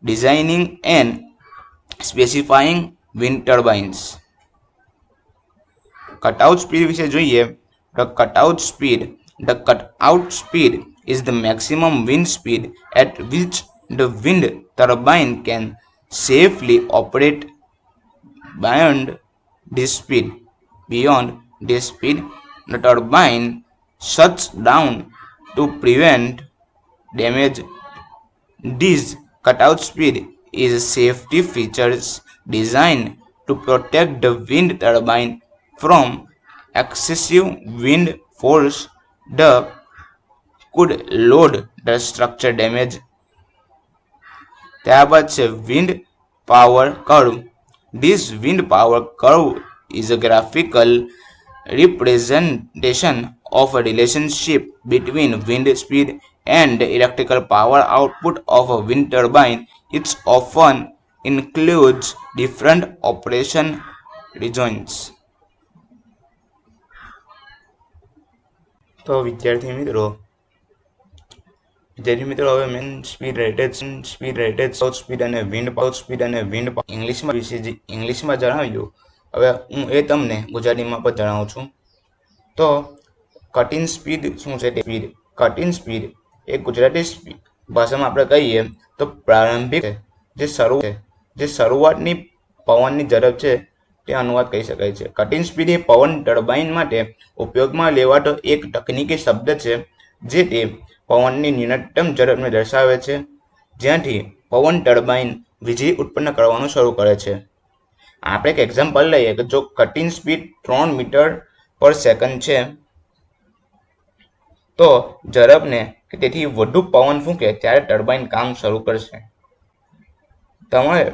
designing and specifying wind turbines. Cutout speed વિશે જોઈએ તો cutout speed is the maximum wind speed at which the wind turbine can safely operate. Beyond this speed the turbine shuts down to prevent damage. This cutout speed is safety features designed to protect the wind turbine from excessive wind force that could load the structure damage. ત્યારબાદ છે wind power curve. This wind power curve is a graphical representation of a relationship between wind speed and the electrical power output of a wind turbine. It often includes different operation regions. તો વિદ્યાર્થી મિત્રો હવે મેન સ્પીડ રેટેડ સ્પીડ અને વિન્ડ ઇંગ્લિશમાં જણાવ્યું. હવે હું એ તમને ગુજરાતીમાં પણ જણાવું છું. તો કટ-ઇન સ્પીડ શું છે? કટ-ઇન સ્પીડ એ ગુજરાતી ભાષામાં આપણે કહીએ તો પ્રારંભિક જે શરૂઆતની પવનની ઝડપ છે તે અનુવાદ કહી શકાય છે. કટ-ઇન સ્પીડ એ પવન ટર્બાઇન માટે ઉપયોગમાં લેવાતો એક તકનીકી શબ્દ છે જે તે પવનની ન્યૂનતમ ઝડપને દર્શાવે છે જ્યાંથી પવન ટર્બાઇન વીજળી ઉત્પન્ન કરવાનું શરૂ કરે છે. આપણે એક એક્ઝામ્પલ લઈએ કે જો cut-in speed 3 metre per second છે તો ઝડપને કે તેથી વધુ પવન ફૂંકે ત્યારે ટર્બાઇન કામ શરૂ કરશે. તમારે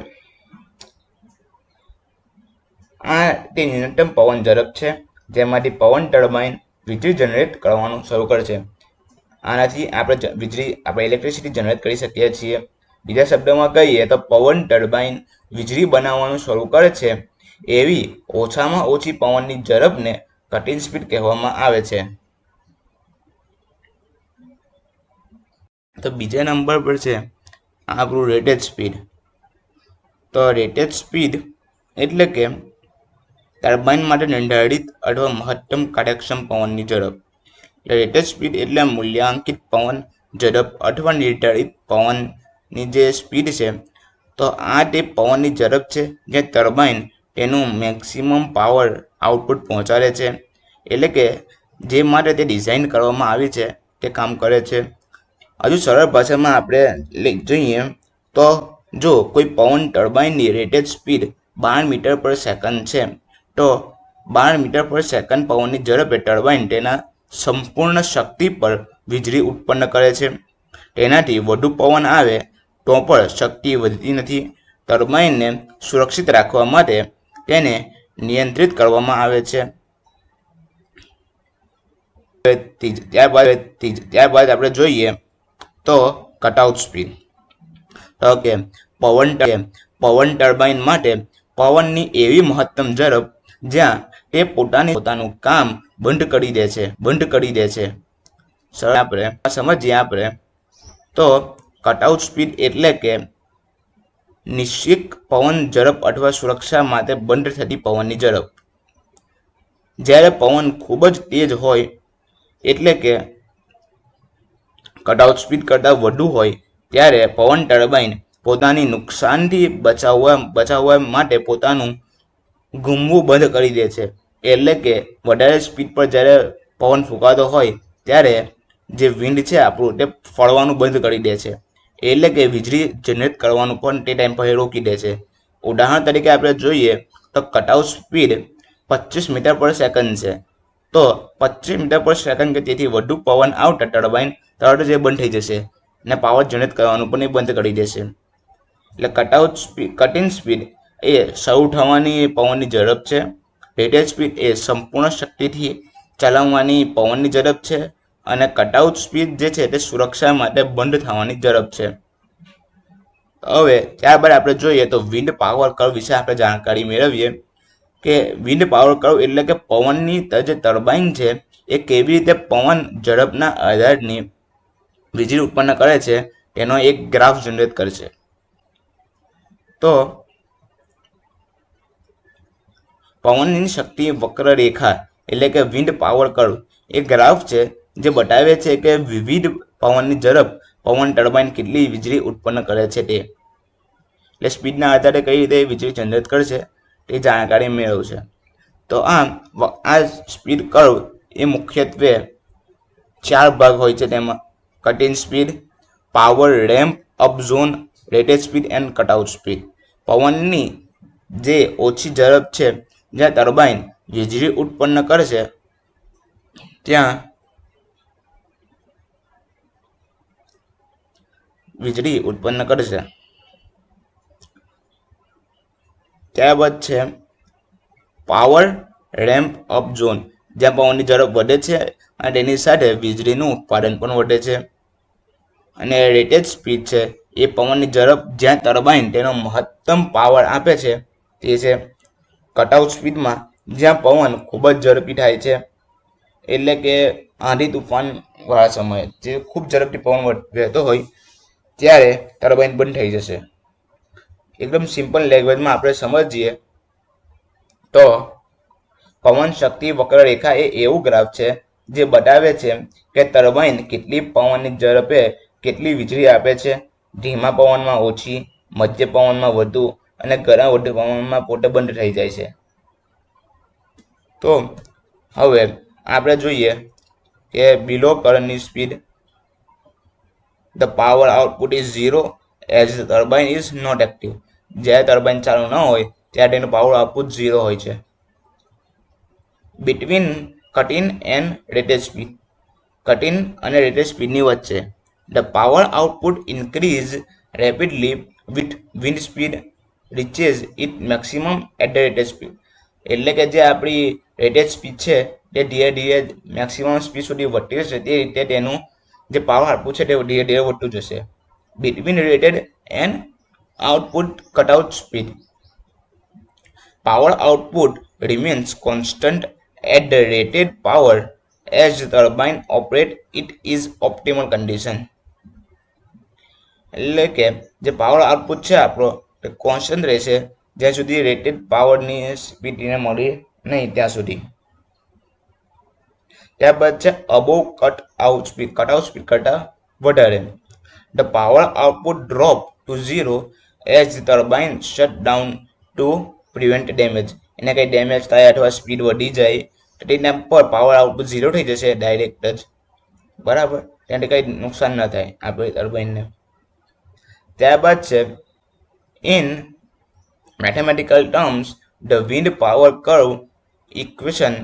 આ તે ન્યૂનતમ પવન ઝડપ છે જેમાંથી પવન ટર્બાઇન વીજળી જનરેટ કરવાનું શરૂ કરશે. આનાથી આપણે ઇલેક્ટ્રિસિટી જનરેટ કરી શકીએ છીએ. બીજા શબ્દોમાં કહીએ તો પવન ટર્બાઇન વીજળી બનાવવાનું શરૂ કરે છે એવી ઓછામાં ઓછી પવનની ઝડપને કટ-ઇન સ્પીડ કહેવામાં આવે છે. તો બીજા નંબર પર છે આપણું રેટેડ સ્પીડ. તો રેટેડ સ્પીડ એટલે કે ટર્બાઇન માટે નિર્ધારિત અથવા મહત્તમ કાર્યક્ષમ પવનની ઝડપ. રેટેડ સ્પીડ એટલે મૂલ્યાંકિત પવન ઝડપ અથવા નિર્ધારિત પવનની જે સ્પીડ છે. તો આ તે પવનની ઝડપ છે જે ટર્બાઇન તેનું મેક્સિમમ પાવર આઉટપુટ પહોંચાડે છે, એટલે કે જે માટે તે ડિઝાઇન કરવામાં આવી છે તે કામ કરે છે. હજુ સરળ ભાષામાં આપણે જોઈએ તો જો કોઈ પવન ટર્બાઇનની rated speed 12 metre per second છે તો 12 મીટર પર સેકન્ડ પવનની ઝડપે ટર્બાઇન તેના સંપૂર્ણ શક્તિ પર વીજળી ઉત્પન્ન કરે છે. તેનાથી વધુ પવન આવે તો પણ શક્તિ વધતી નથી. ટર્બાઇનને સુરક્ષિત રાખવા માટે તેને નિયંત્રિત કરવામાં આવે છે. ત્યારબાદ આપણે જોઈએ તો કટઆઉટ સ્પીડ. ઓકે, પવન ટર્બાઇન માટે પવનની એવી મહત્તમ ઝડપ જ્યાં તે પોતાનું કામ બંધ કરી દે છે. આપણે સમજીએ તો કટઆઉટ સ્પીડ એટલે કે નિશ્ચિત પવન ઝડપ અથવા સુરક્ષા માટે બંધ થતી પવનની ઝડપ. જ્યારે પવન ખૂબ જ તેજ હોય એટલે કે કટઆઉટ સ્પીડ કરતાં વધુ હોય ત્યારે પવન ટર્બાઇન પોતાની નુકસાનથી બચાવવા માટે પોતાનું ઘૂમવું બંધ કરી દે છે. એટલે કે વધારે સ્પીડ પર જ્યારે પવન ફૂંકાતો હોય ત્યારે જે વિન્ડ છે આપણું તે ફળવાનું બંધ કરી દે છે. એટલે કે વીજળી જનરેટ કરવાનું પણ તે ટાઈમ પર રોકી દે છે. ઉદાહરણ તરીકે આપણે જોઈએ તો cutout speed 25 metre per second છે. તો 25 મીટર પર સેકન્ડ કે તેથી વધુ પવન આવતા ટર્બાઇન તરત જ બંધ થઈ જશે અને પાવર જનરેટ કરવાનું પણ એ બંધ કરી દેશે. એટલે કટિંગ સ્પીડ એ શરૂ થવાની પવનની ઝડપ છે. રેટેડ સ્પીડ એ સંપૂર્ણ શક્તિથી ચલાવવાની પવનની ઝડપ છે અને કટઆઉટ સ્પીડ જે છે તે સુરક્ષા માટે બંધ થવાની ઝડપ છે. હવે ત્યારબાદ આપણે જોઈએ તો વિન્ડ પાવર કર્વ વિશે આપણે જાણકારી મેળવીએ કે વિન્ડ પાવર કર્વ એટલે કે પવનની જે ટર્બાઇન છે એ કેવી રીતે પવન ઝડપના આધારની વીજળી ઉત્પન્ન કરે છે તેનો એક ગ્રાફ જનરેટ કરશે. તો પવનની શક્તિ વક્રરેખા એટલે કે વિન્ડ પાવર કર્વ એ ગ્રાફ છે જે બતાવે છે કે વિવિધ પવનની ઝડપ પવન ટર્બાઇન કેટલી વીજળી ઉત્પન્ન કરે છે તે. એટલે સ્પીડના આધારે કઈ રીતે વીજળી જનરેટ કરશે તે જાણકારી મેળવશે. તો આ સ્પીડ કર્વ એ મુખ્યત્વે 4 ભાગ હોય છે. તેમાં cutting speed, power ramp up zone, rated speed and cutout speed. પવનની જે ઓછી ઝડપ છે જ્યાં ટર્બાઇન વીજળી ઉત્પન્ન કરશે ત્યાં વીજળી ઉત્પન્ન કરશે. ત્યારબાદ છે પાવર રેમ્પ અપ ઝોન જ્યાં પવનની ઝડપ વધે છે અને તેની સાથે વીજળીનું ઉત્પાદન પણ વધે છે. અને રેટેડ સ્પીડ છે એ પવનની ઝડપ જ્યાં ટર્બાઇન તેનો મહત્તમ પાવર આપે છે તે છે. કટઆઉટ સ્પીડમાં જ્યાં પવન ખૂબ જ ઝડપી થાય છે એટલે કે આંધી તુફાન વાળા સમયે જે ખૂબ ઝડપથી પવન વહેતો હોય ત્યારે ટર્બાઇન બંધ થઈ જશે. એકદમ સિમ્પલ લેંગ્વેજમાં આપણે સમજીએ તો પવન શક્તિ વક્રરેખા એ એવું ગ્રાફ છે જે બતાવે છે કે ટર્બાઇન કેટલી પવનની ઝડપે કેટલી વીજળી આપે છે. ધીમા પવનમાં ઓછી, મધ્ય પવનમાં વધુ અને ઘણા વધુ પવનમાં પોતે બંધ થઈ જાય છે. તો હવે આપણે જોઈએ કે બિલો કરંટની speed the power output is 0 as the turbine is not active. જ્યારે ટર્બાઇન ચાલુ ન હોય ત્યારે તેનું પાવર આઉટપુટ 0 હોય છે. Between cutting and rated speed. Cutting અને રેટેડ સ્પીડની વચ્ચે the power output increase rapidly with wind speed reaches it maximum at the rated speed. એટલે કે જે આપણી રેટેડ સ્પીડ છે તે ધીરે ધીરે મેક્સિમમ સ્પીડ સુધી વધતી જશે. તે રીતે તેનું જે પાવર આઉટપુટ છે તે ધીરે ધીરે વધતું જશે. Between rated and output cutout speed. Power output remains constant at the rated power as the turbine operate it is optimal condition. એટલે કે જે પાવર આઉટપુટ છે આપણો તે કોન્સ્ટન્ટ રહેશે જ્યાં સુધી રેટેડ પાવરની સ્પીડને મળી નહીં ત્યાં સુધી. ત્યારબાદ છે અબોવ કટઆઉટ સ્પીડ કરતાં વધારે. The power output drop to 0 as the turbine shut down to prevent damage. એને કંઈ ડેમેજ થાય અથવા સ્પીડ વધી જાય તો તેના પર પાવર આઉટપુટ 0 થઈ જશે ડાયરેક્ટ જ. બરાબર. તેને કંઈ નુકસાન ન થાય આપણી ટર્બાઇનને. ત્યારબાદ છે in mathematical terms the wind power curve equation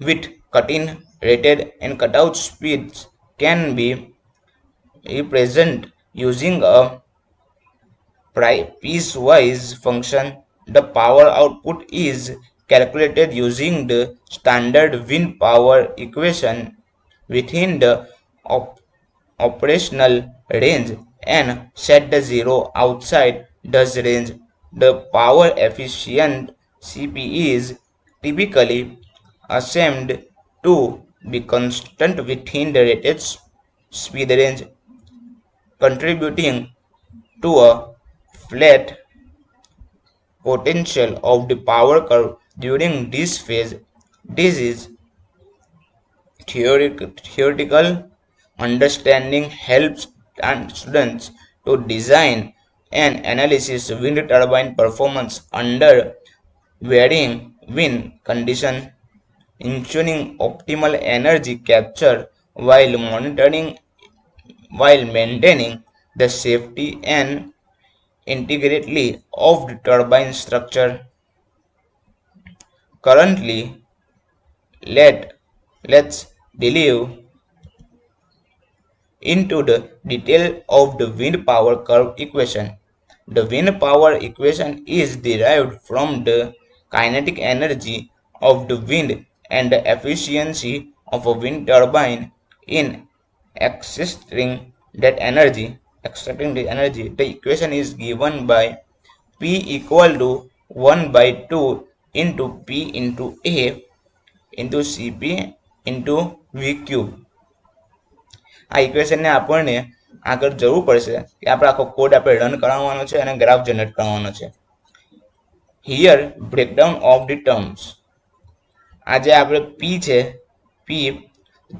with cut-in, rated and cutout speeds can be represented using a piecewise function. The power output is calculated using the standard wind power equation within the operational range and set the zero outside this range. The power efficient CP is typically assumed to be constant within the rated speed range, contributing to a flat potential of the power curve during this phase. This is theoretical understanding helps students to design and analyze wind turbine performance under varying wind conditions, ensuring optimal energy capture while maintaining the safety and integrity of the turbine structure. Currently, let's delve into the detail of the wind power curve equation. The wind power equation is derived from the kinetic energy of the wind and the efficiency of a wind turbine in extracting that energy. The equation is given by P equal to 1 by 2 into P into A into Cp into V cube. આ ઇક્વેશનને આપણને આગળ જરૂર પડશે કે આપણે આખો કોડ આપણે રન કરાવવાનો છે અને ગ્રાફ જનરેટ કરવાનો છે. Here breakdown of the terms. આ જે આપણે P છે,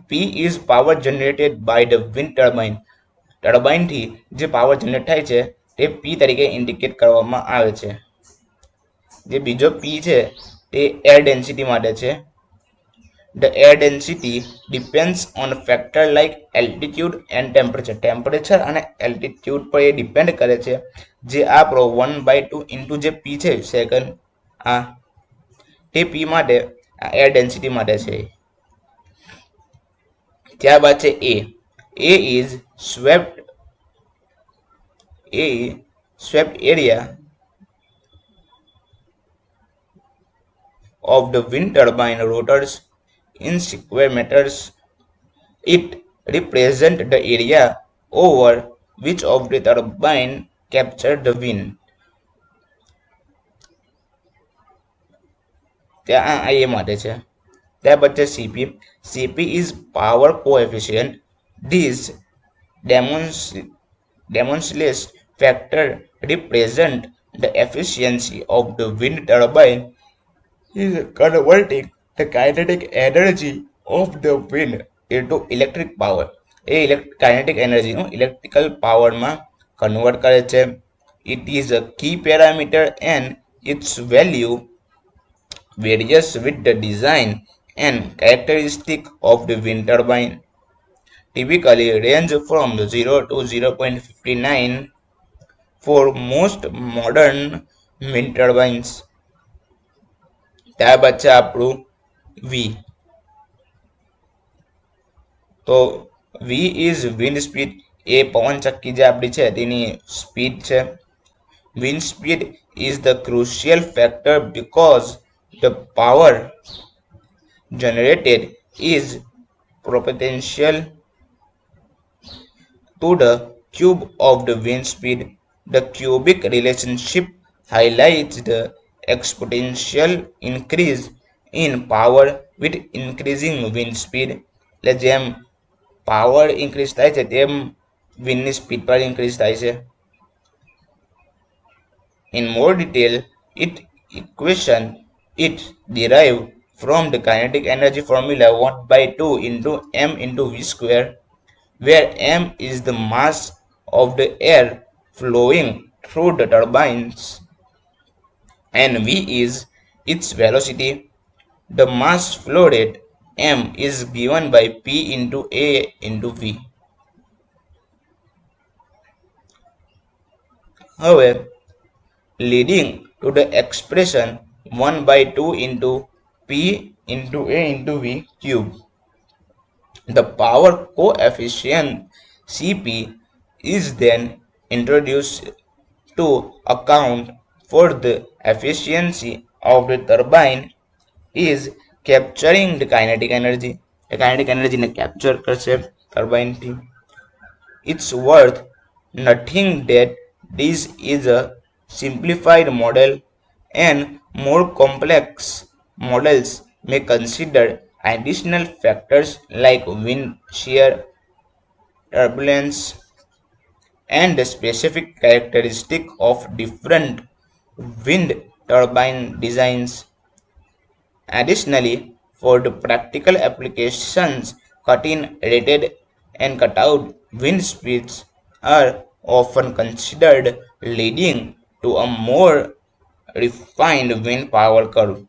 P is power generated by the wind turbine. ટર્બાઇનથી જે પાવર જનરેટ થાય છે તે P તરીકે ઇન્ડિકેટ કરવામાં આવે છે. જે બીજો P છે તે એર ડેન્સિટી માટે છે. The air density depends on factor like altitude and temperature. Temperature અને એલ્ટિટ્યુડ પર એ ડિપેન્ડ કરે છે. જે આપણો 1/2 ઇન્ટુ જે P છે સેકન્ડ, આ તે P માટે એર ડેન્સિટી માટે છે. ત્યારબાદ છે A. A is swept area of the wind turbine rotors in square meters. It represents the area over which of the turbine captured the wind. ત્યાં આ એ માટે છે. ત્યારબાદ છે CP. CP is power coefficient. This demonstrates factor represent the efficiency of the wind turbine is converting the kinetic energy of the wind into electric power. A kinetic energy નું electrical power માં convert કરે છે. It is a key parameter and its value varies with the design and characteristic of the wind turbine. Typically range from 0 to 0.59 for most modern wind turbines. ત્યારબાદ છે આપણું V. તો V is wind speed. એ પવન ચક્કી જે આપણી છે તેની સ્પીડ છે. Wind speed is the crucial factor because the power generated is proportional to the cube of the wind speed. The cubic relationship highlights the exponential increase in power with increasing wind speed. એટલે જેમ પાવર ઇન્ક્રીઝ થાય છે તેમ વિન્ડની સ્પીડ પર ઇન્ક્રીઝ થાય છે. In more detail, it derived from the kinetic energy formula 1/2 into m into v square, where m is the mass of the air flowing through the turbines and v is its velocity. The mass flow rate m is given by p into a into v. હવે leading to the expression 1/2 into P into A into V cube. The power coefficient Cp is then introduced to account for the efficiency of the turbine is capturing the kinetic energy. Kinetic energy ને capture કરશે turbine થી. It's worth noting that this is a simplified model and more complex models may consider additional factors like wind shear, turbulence, and the specific characteristic of different wind turbine designs. Additionally, for the practical applications, cut-in, rated, and cut-out wind speeds are often considered, leading to a more refined wind power curve.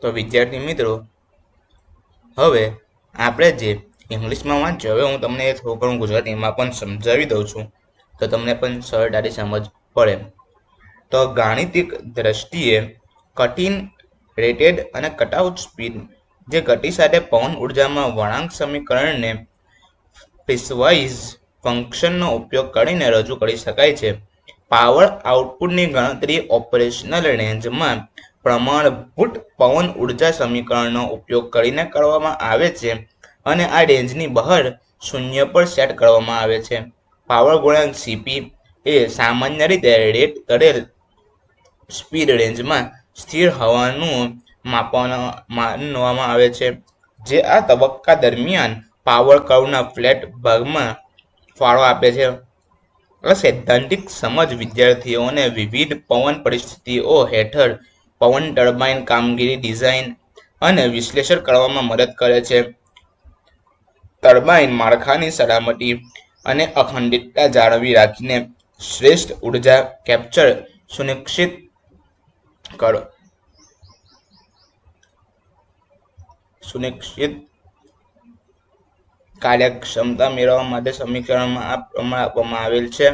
તો વિદ્યાર્થી મિત્રો, હવે આપણે જે ઇંગ્લિશમાં વાંચ્યું, હવે હું તમને થોડું ઘણું ગુજરાતીમાં પણ સમજાવી દઉં છું, તો તમને પણ સરળતાથી સમજ પડે. તો ગાણિતિક દ્રષ્ટિએ કટ-ઇન, રેટેડ અને કટઆઉટ સ્પીડ જે ગતિ સાથે પવન ઉર્જામાં વળાંક સમીકરણને પીસવાઇઝ ફંક્શનનો ઉપયોગ કરીને રજૂ કરી શકાય છે. પાવર આઉટપુટની ગણતરી ઓપરેશનલ રેન્જમાં પ્રમાણભૂત પવન ઉર્જા સમીકરણનો ઉપયોગ કરીને કરવામાં આવે છે અને આ રેન્જની બહાર શૂન્ય પર સેટ કરવામાં આવે છે. પાવર ગુણાંક સીપી એ સામાન્ય રીતે રેટ કરેલ સ્પીડ રેન્જમાં સ્થિર હવાનું માનવામાં આવે છે, જે આ તબક્કા દરમિયાન પાવર કર્વના ફ્લેટ ભાગમાં ફાળો આપે છે. આ સૈદ્ધાંતિક સમજ વિદ્યાર્થીઓને વિવિધ પવન પરિસ્થિતિઓ હેઠળ પવન ટર્બાઇન કામગીરી ડિઝાઇન અને વિશ્લેષણ કરવામાં મદદ કરે છે. ટર્બાઇન માળખાની સલામતી અને અખંડિતતા જાળવી રાખીને શ્રેષ્ઠ ઉર્જા કેપ્ચર સુનિશ્ચિત કાર્યક્ષમતા મેળવવા માટે સમીકરણમાં આ પ્રમાણે આપવામાં આવેલ છે.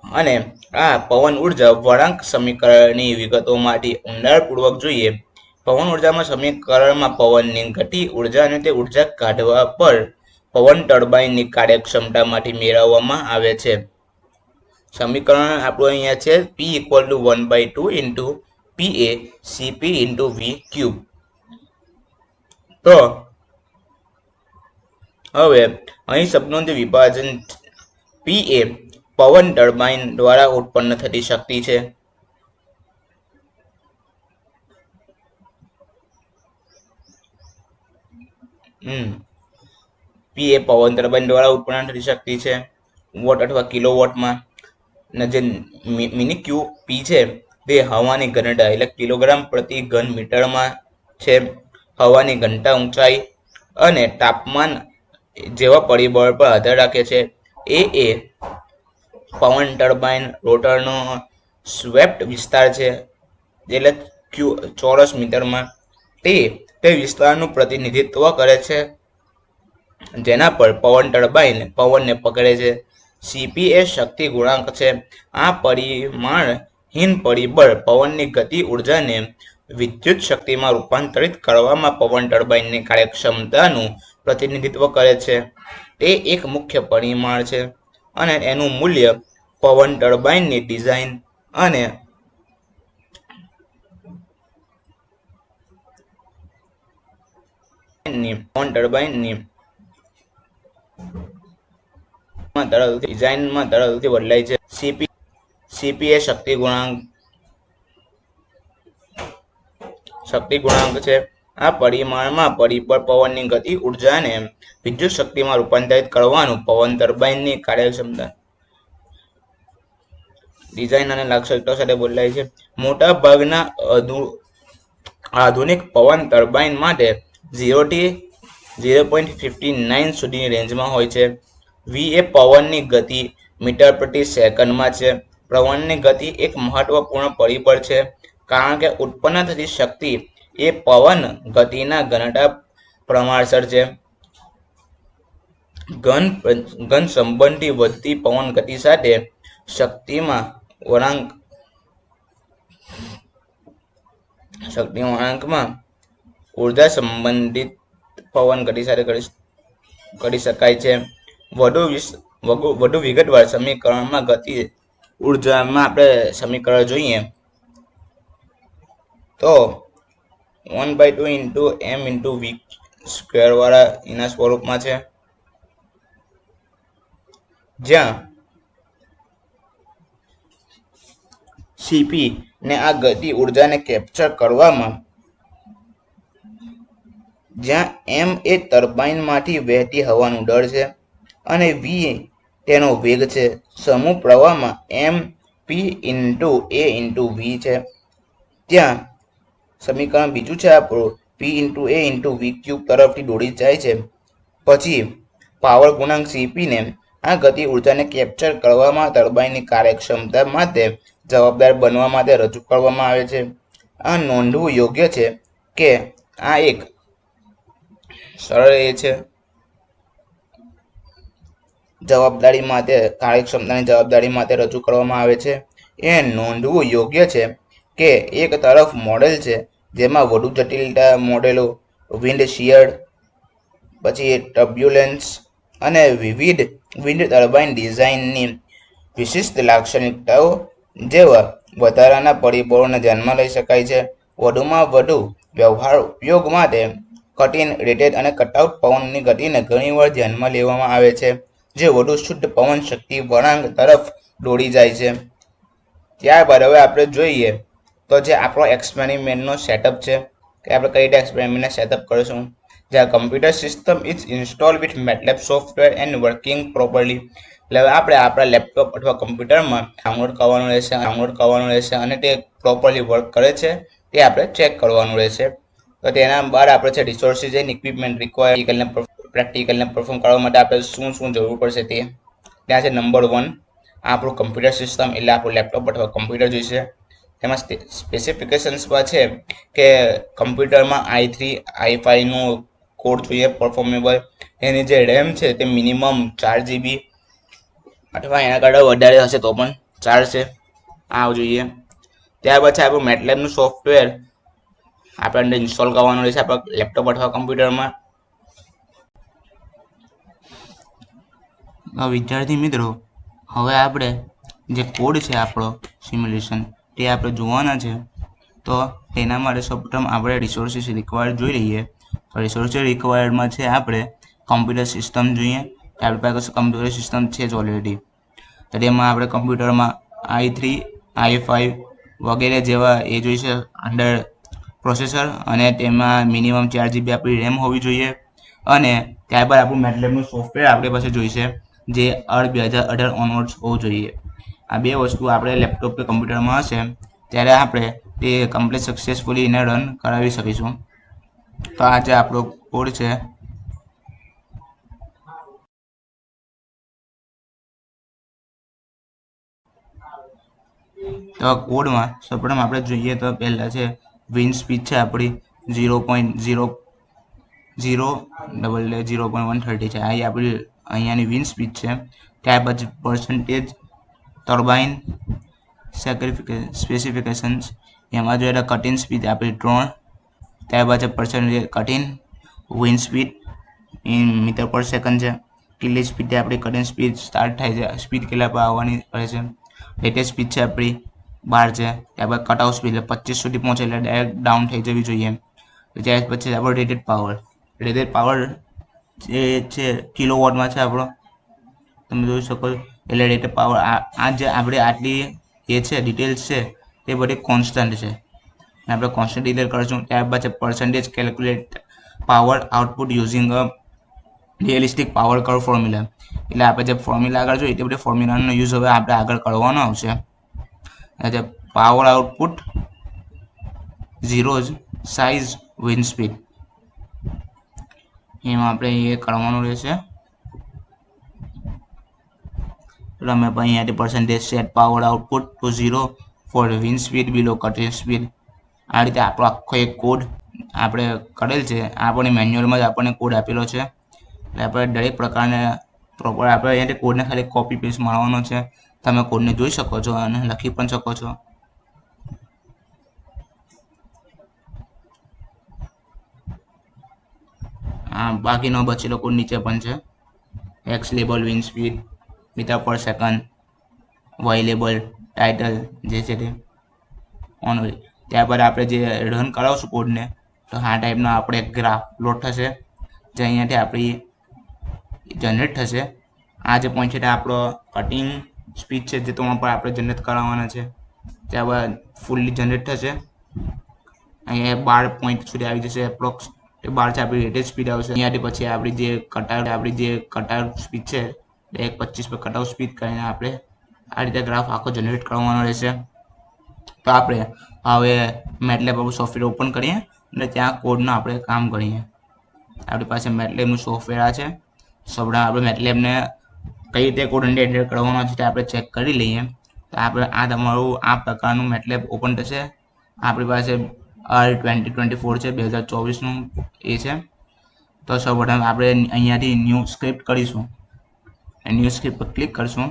અને આ પવન ઉર્જા વળાંક સમીકરણની વિગતોમાંથી ઊંડાણપૂર્વક જોઈએ. પવન ઉર્જામાં સમીકરણમાં પવનની ગતિ, ઉર્જા અને તે ઉર્જા કાઢવા પર પવન ટર્બાઇનની કાર્યક્ષમતામાંથી મેળવવામાં આવે છે. સમીકરણ આપણું અહીંયા છે P = 1/2 into PA CP into V cube. તો હવે અહીં શબ્દોનું વિભાજન PA પવન ટર્બાઇન દ્વારા ઉત્પન્ન થતી શક્તિ છે. P એ પવન ટર્બાઇન દ્વારા ઉત્પન્ન થતી શક્તિ છે વોટ અથવા કિલોવોટમાં. જે મિની ક્યુ પી છે તે હવાની ઘનતા એટલે કિલોગ્રામ પ્રતિ ઘન મીટરમાં છે. હવાની ઘનતા, ઊંચાઈ અને તાપમાન જેવા પરિબળ પર આધાર રાખે છે. એ પવન ટર્બાઇન રોટરનો સ્વેપ્ટ વિસ્તાર છે, એટલે ચોરસ મીટરમાં. તે વિસ્તારનું પ્રતિનિધિત્વ કરે છે જેના પર પવન ટર્બાઇન પવનને પકડે છે. સીપી એ શક્તિ ગુણાંક છે. આ પરિમાણહીન પરિબળ પવનની ગતિ ઉર્જાને વિદ્યુત શક્તિમાં રૂપાંતરિત કરવામાં પવન ટર્બાઇનની કાર્યક્ષમતાનું પ્રતિનિધિત્વ કરે છે. તે એક મુખ્ય પરિમાણ છે અને એનું મૂલ્ય પવન ટર્બાઇનની ડિઝાઇન અને પવન ટર્બાઇનની ડિઝાઇનમાં તરતથી બદલાય છે. સીપી એ શક્તિ ગુણાંક છે. આ પરિમાણમાં પરિબળ પવનની ગતિ ઉર્જાને વિદ્યુત શક્તિમાં રૂપાંતરિત કરવાનું પવન ટર્બાઇનની કાર્યક્ષમતા ડિઝાઇન અને લાક્ષણિકતાઓ સાથે બદલાય છે. મોટા ભાગના આધુનિક પવન ટર્બાઇન માટે 0 થી 0.59 સુધીની રેન્જમાં હોય છે. વી એ પવનની ગતિ મીટર પ્રતિ સેકન્ડમાં છે. પવનની ગતિ એક મહત્વપૂર્ણ પરિબળ છે કારણ કે ઉત્પન્ન થતી શક્તિ એ પવન ગતિના ઘનતા પ્રમાણસર છે. ઘન સંબંધી વધતી પવન ગતિ સાથે શક્તિમાં વળાંકમાં ઉર્જા સંબંધિત પવન ગતિ સાથે કરી શકાય છે. વધુ વિગતવાર સમીકરણમાં ગતિ ઉર્જામાં આપણે સમીકરણ જોઈએ તો 1/2 into m into v square વાળા એના સ્વરૂપમાં છે, જ્યાં સીપી ને આ ગતિ ઉર્જાને કેપ્ચર કરવામાં, જ્યાં m એ ટર્બાઇનમાંથી વહેતી હવાનું દર છે અને v તેનો વેગ છે. સમૂહ પ્રવાહમાં m p into a into v છે. ત્યાં સમીકરણ બીજું છે આપણું p into a into v cube તરફથી દોડી જાય છે. પછી પાવર ગુણાંક સીપી ને આ ગતિ ઉર્જાને કેપ્ચર કરવામાં ટર્બાઇનની કાર્યક્ષમતા માટે જવાબદાર બનવા માટે રજૂ કરવામાં આવે છે. આ નોંધવું યોગ્ય છે કે આ એક સરળ એ છે કાર્યક્ષમતાની જવાબદારી માટે રજૂ કરવામાં આવે છે. એ નોંધવું યોગ્ય છે કે એક તરફ મોડેલ છે જેમાં વધુ જટિલતા મોડેલો વિન્ડ શિયર, પછી ટર્બ્યુલન્સ અને વિવિધ વિન્ડ ટર્બાઇન ડિઝાઇનની વિશિષ્ટ લાક્ષણિકતાઓ જેવા વધારાના પરિબળોને ધ્યાનમાં લઈ શકાય છે. વધુમાં વધુ વ્યવહાર ઉપયોગ માટે કટ-ઇન, રેટેડ અને કટઆઉટ પવનની ગતિને ઘણીવાર ધ્યાનમાં લેવામાં આવે છે, જે વધુ શુદ્ધ પવન શક્તિ વળાંક તરફ દોડી જાય છે. ત્યારબાદ હવે આપણે જોઈએ તો જે આપણો એક્સપેરિમેન્ટનો સેટઅપ છે કે આપણે કઈ રીતે એક્સપેરિમેન્ટને સેટઅપ કરીશું. જ્યાં computer system is install with MATLAB software and working properly. એટલે હવે આપણે આપણા લેપટોપ અથવા કમ્પ્યુટરમાં ડાઉનલોડ કરવાનું રહેશે અને તે પ્રોપરલી વર્ક કરે છે તે આપણે ચેક કરવાનું રહેશે. તો તેના બાદ આપણે છે રિસોર્સિસ એન્ડ ઇક્વિપમેન્ટ રિક્વાયર્ડ પ્રેક્ટિકલને પરફોર્મ કરવા માટે આપણે શું જરૂર પડશે તે. ત્યાં છે નંબર 1 આપણું કમ્પ્યુટર સિસ્ટમ એટલે આપણું લેપટોપ અથવા કમ્પ્યુટર જોઈશે. તેમાં સ્પેસિફિકેશન્સમાં છે કે કમ્પ્યુટરમાં i3 i5 નું કોડ જોઈએ પરફોર્મેબલ. એની જે રેમ છે તે મિનિમમ 4 GB અથવા એના કરતાં વધારે હશે તો પણ ચાલશે, આ જોઈએ. ત્યારબાદ છે આપણું મેટલેબનું સોફ્ટવેર આપણે અંદર ઇન્સ્ટોલ કરવાનું રહેશે આપણા લેપટોપ અથવા કમ્પ્યુટરમાં. વિદ્યાર્થી મિત્રો, હવે આપણે જે કોડ છે આપણો સિમ્યુલેશન તે આપણે જોવાના છે. તો તેના માટે સૌપ્રથમ આપણે રિસોર્સિસ રિક્વાયર્ડ જોઈ લઈએ. તો રિસોર્સિસ રિક્વાયર્ડમાં છે આપણે કમ્પ્યુટર સિસ્ટમ જોઈએ. આપણી પાસે કમ્પ્યુટર સિસ્ટમ છે જ ઓલરેડી. તો તેમાં આપણે કમ્પ્યુટરમાં i3 i5 વગેરે જેવા એ જોઈશે અંદર પ્રોસેસર, અને તેમાં મિનિમમ 4 GB આપણી રેમ હોવી જોઈએ. અને ત્યારબાદ આપણું મેટલેબનું સોફ્ટવેર આપણી પાસે જોઈશે જે 2018 ઓનવર્ડ્સ હોવું જોઈએ. આ બે વસ્તુ આપણે લેપટોપ કે કમ્પ્યુટરમાં હશે ત્યારે આપણે તે કમ્પ્લીટ સક્સેસફુલી એને રન કરાવી શકીશું. તો આ જે આપણો કોડ છે તો કોડમાં સૌપ્રથમ આપણે જોઈએ તો પહેલાં છે વિન્ડ સ્પીડ છે આપણી 0.130 છે. આ આપણી અહીંયાની વિન્ડ સ્પીડ છે. ત્યાર પછી પર્સન્ટેજ ટર્બાઇન સ્પેસિફિકેશન્સ એમાં જોઈએ તો કટ-ઇન સ્પીડ આપણી 3. ત્યારબાદ છે percentage cut-in wind speed in meter per second છે. કેટલી સ્પીડ આપણી કટ-ઇન સ્પીડ સ્ટાર્ટ થાય છે, સ્પીડ કેટલા પર આવવાની રહે છે. લેટેસ્ટ સ્પીડ છે આપણી 12 છે. ત્યારબાદ કટઆઉટ સ્પીડ એટલે 25 સુધી પહોંચે એટલે ડાયરેક્ટ ડાઉન થઈ જવી જોઈએ. ત્યાર પછી આપણો રેટેડ પાવર જે છે કિલોવોટમાં છે આપણો, તમે જોઈ શકો છો. એટલે રેટેડ પાવર આ જે આપણે આટલી એ છે ડિટેલ્સ છે તે બધી કોન્સ્ટન્ટ છે, આપણે કોન્સ્ટન્ટ ડિટેલ કરીશું. ત્યારબાદ છે percentage calculate power output using a realistic power curve formula. એટલે આપણે જે ફોર્મ્યુલા આગળ જોઈએ તે બધી ફોર્મ્યુલાનો યુઝ હવે આપણે આગળ કરવાનો આવશે. એટલે power output zeros size wind speed એમાં આપણે એ કરવાનું રહેશે. તમે અહીંયાથી percentage set power output to 0 for wind speed below cut in speed. આ રીતે આપણો આખો એક કોડ આપણે કરેલ છે. આપણને મેન્યુઅલમાં જ આપણને કોડ આપેલો છે, એટલે આપણે દરેક પ્રકારને પ્રોપર આપણે અહીંયાથી કોડને ખાલી કોપી પેસ્ટ મારવાનો છે. તમે કોડને જોઈ શકો છો અને લખી પણ શકો છો. બાકીનો બચેલો કોડ નીચે પણ છે. X label, wind speed, meter per second, Y label, title જે છે તે ઓન હોય. ત્યારબાદ આપણે જે રન કરાવશું કોડને, તો આ ટાઈપનો આપણે એક ગ્રાફ લોડ થશે, જે અહીંયાથી આપણી જનરેટ થશે. આ જે પોઈન્ટ છે તે આપણો કટિંગ સ્પીડ છે, જે તમારા પર આપણે જનરેટ કરાવવાના છે. ત્યારબાદ ફૂલ્લી જનરેટ થશે. અહીંયા 12 પોઈન્ટ સુધી આવી જશે એપ્રોક્સ. એ 12 છે આપણી રેટેડ સ્પીડ આવશે. અહીંયાથી પછી આપણી જે કટઆઉટ સ્પીડ છે, 1.25 પર કટઆઉટ સ્પીડ કરીને આપણે આ રીતે ગ્રાફ આખો જનરેટ કરવાનો રહેશે. તો આપણે હવે મેટલેબ સોફ્ટવેર ઓપન કરીએ અને ત્યાં કોડનું આપણે કામ કરીએ. આપણી પાસે મેટલેબનું સોફ્ટવેર આ છે. સૌપ્રથમ આપણે મેટલેબને કઈ રીતે કોડ એડિટ કરવાનો છે તે આપણે ચેક કરી લઈએ. તો આપણે તમારું આ પ્રકારનું મેટલેબ ઓપન થશે. આપણી પાસે 2024 છે, 2024નું એ છે. તો સૌપ્રથમ આપણે અહીંયાથી ન્યૂ સ્ક્રિપ્ટ કરીશું. ન્યૂ સ્ક્રિપ્ટ પર ક્લિક કરશું.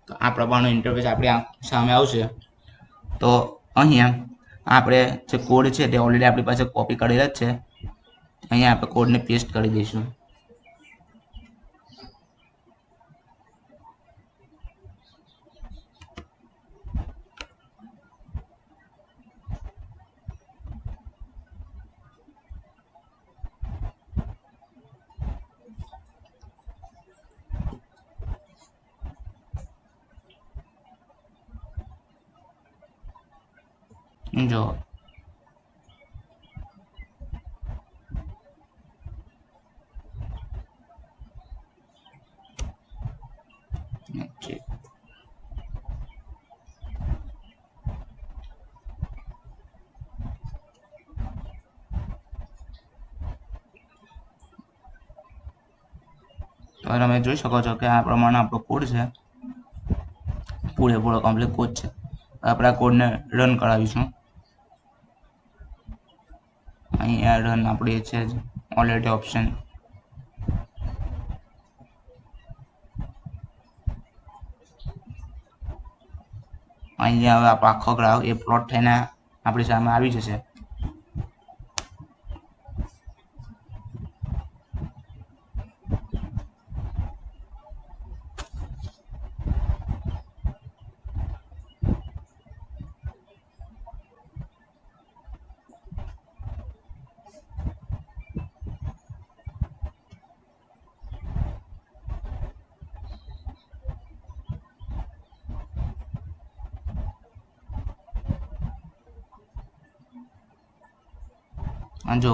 તો આ પ્રકારનું ઇન્ટરફેસ આપણી સામે આવશે. તો અહીંયા આપણે જે કોડ છે તે ઓલરેડી આપણી પાસે કોપી કરેલા જ છે. અહીંયા આપણે કોડને પેસ્ટ કરી દઈશું. જો તો તમે જોઈ શકો છો કે આ પ્રમાણે આપણો કોડ છે, પૂરેપૂરો કમ્પ્લીટ કોડ છે. આપણે આ કોડને રન કરાવીશું. અહીંયા રન આપણી છે જ ઓલરેડી ઓપ્શન. અહીંયા હવે આપણો આખો ગ્રાફ એ પ્લોટ થઈને આપણી સામે આવી જશે. જો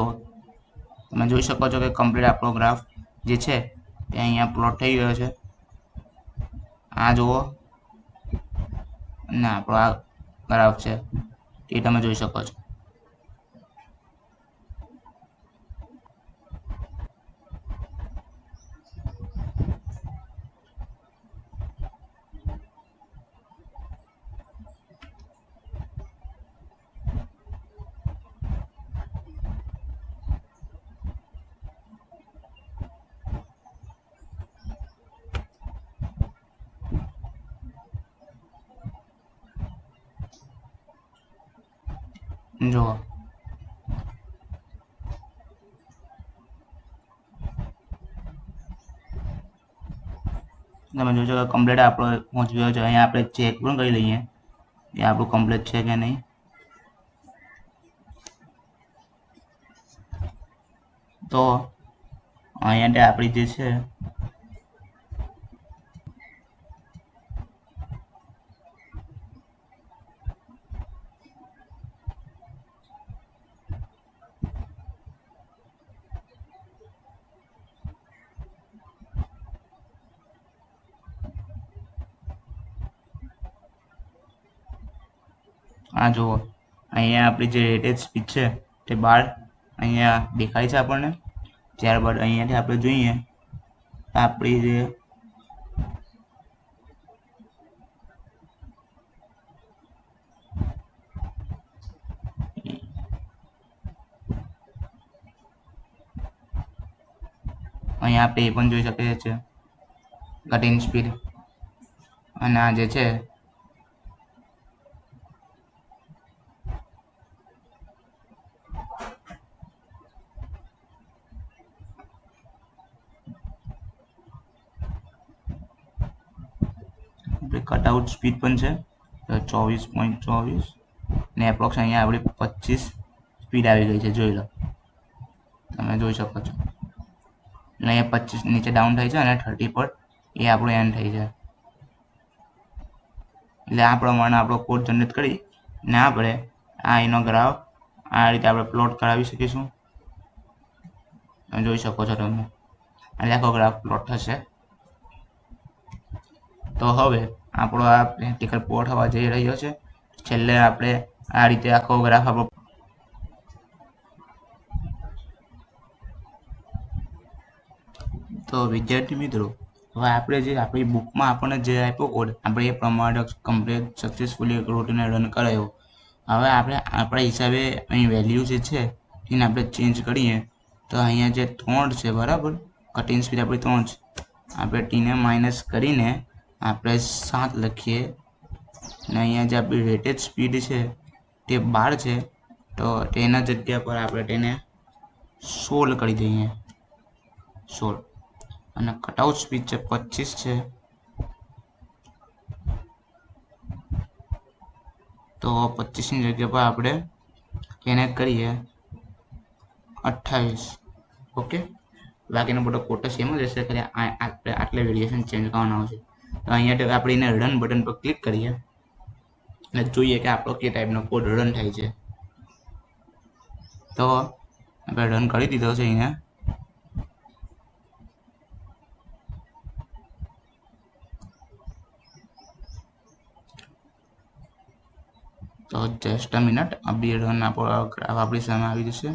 તમે જોઈ શકો છો કે કમ્પ્લીટ આપણો ગ્રાફ જે છે તે અહીંયા પ્લોટ થઈ ગયો છે. આ જુઓ ને આપણો આ ગ્રાફ છે એ તમે જોઈ શકો છો. જો તમે જોજો કે કમ્પ્લીટ આપણો પહોંચી ગયો છે. અહીંયા આપણે ચેક પણ કરી લઈએ એ આપણું કમ્પ્લીટ છે કે નહીં. તો અહીંયા આપણી જે છે આ જુઓ અહીંયા આપણી જે રેટેડ સ્પીડ છે તે 12 અહીંયા દેખાય છે આપણને. ત્યારબાદ અહીંયાથી આપણે જોઈએ આપણી જે અહીંયા આપણે એ પણ જોઈ શકીએ છીએ કટ ઇન સ્પીડ, અને આ જે છે કટઆઉટ સ્પીડ પણ છે 24.24 ને એપ્રોક્સ અહીંયા આપણી 25 સ્પીડ આવી ગઈ છે, જોઈ લો તમે જોઈ શકો છો. અને અહીંયા 25 નીચે ડાઉન થઈ છે અને 30 પર એ આપણું એન્ડ થઈ છે. એટલે આ પ્રમાણે આપણો કોડ જનરેટ કરી ને આપણે આ એનો ગ્રાફ આ રીતે આપણે પ્લોટ કરાવી શકીશું. તમે જોઈ શકો છો તમે એટલે આખો ગ્રાફ પ્લોટ થશે. તો હવે આપણો આ પ્રેક્ટિકલ પોર્ટ થવા જઈ રહ્યો છે. છેલ્લે આપણે આ રીતે આખો ગ્રાફ આપણો તો વિદ્યાર્થી મિત્રો હવે આપણે જે આપણી બુકમાં આપણને જે આપ્યો કોડ આપણે એ પ્રમાણે કમ્પ્લીટ સક્સેસફુલી એક રૂટીને રન કરાયો. હવે આપણે આપણા હિસાબે અહીં વેલ્યુ જે છે એને આપણે ચેન્જ કરીએ તો અહીંયા જે 3 છે બરાબર, કટિંગ સ્પીડ આપણી 3 છે, આપણે ટીને માઇનસ કરીને આપણે 7 લખીએ અને અહીંયા જે આપણી રેટેડ સ્પીડ છે તે 12 છે તો તેના જગ્યા પર આપણે તેને 16 કરી દઈએ 16, અને કટઆઉટ સ્પીડ છે 25 છે તો 25 ની જગ્યા પર આપણે એને કરીએ 28. ઓકે, બાકીનો બધો કોડ સેમ જ રહેશે, ખાલી આપણે આટલે વેરિએશન ચેન્જ કરવાના આવશે. તો અહીંયા આપણે એને રન બટન પર ક્લિક કરીએ અને જોઈએ કે આપણો કે ટાઈપનો કોડ રન થાય છે. તો આપણે રન કરી દીધો છે અહીંયા. તો જસ્ટ અ મિનિટ, અભી રન આપણો ગ્રાફ આપણી સામે આવી જશે.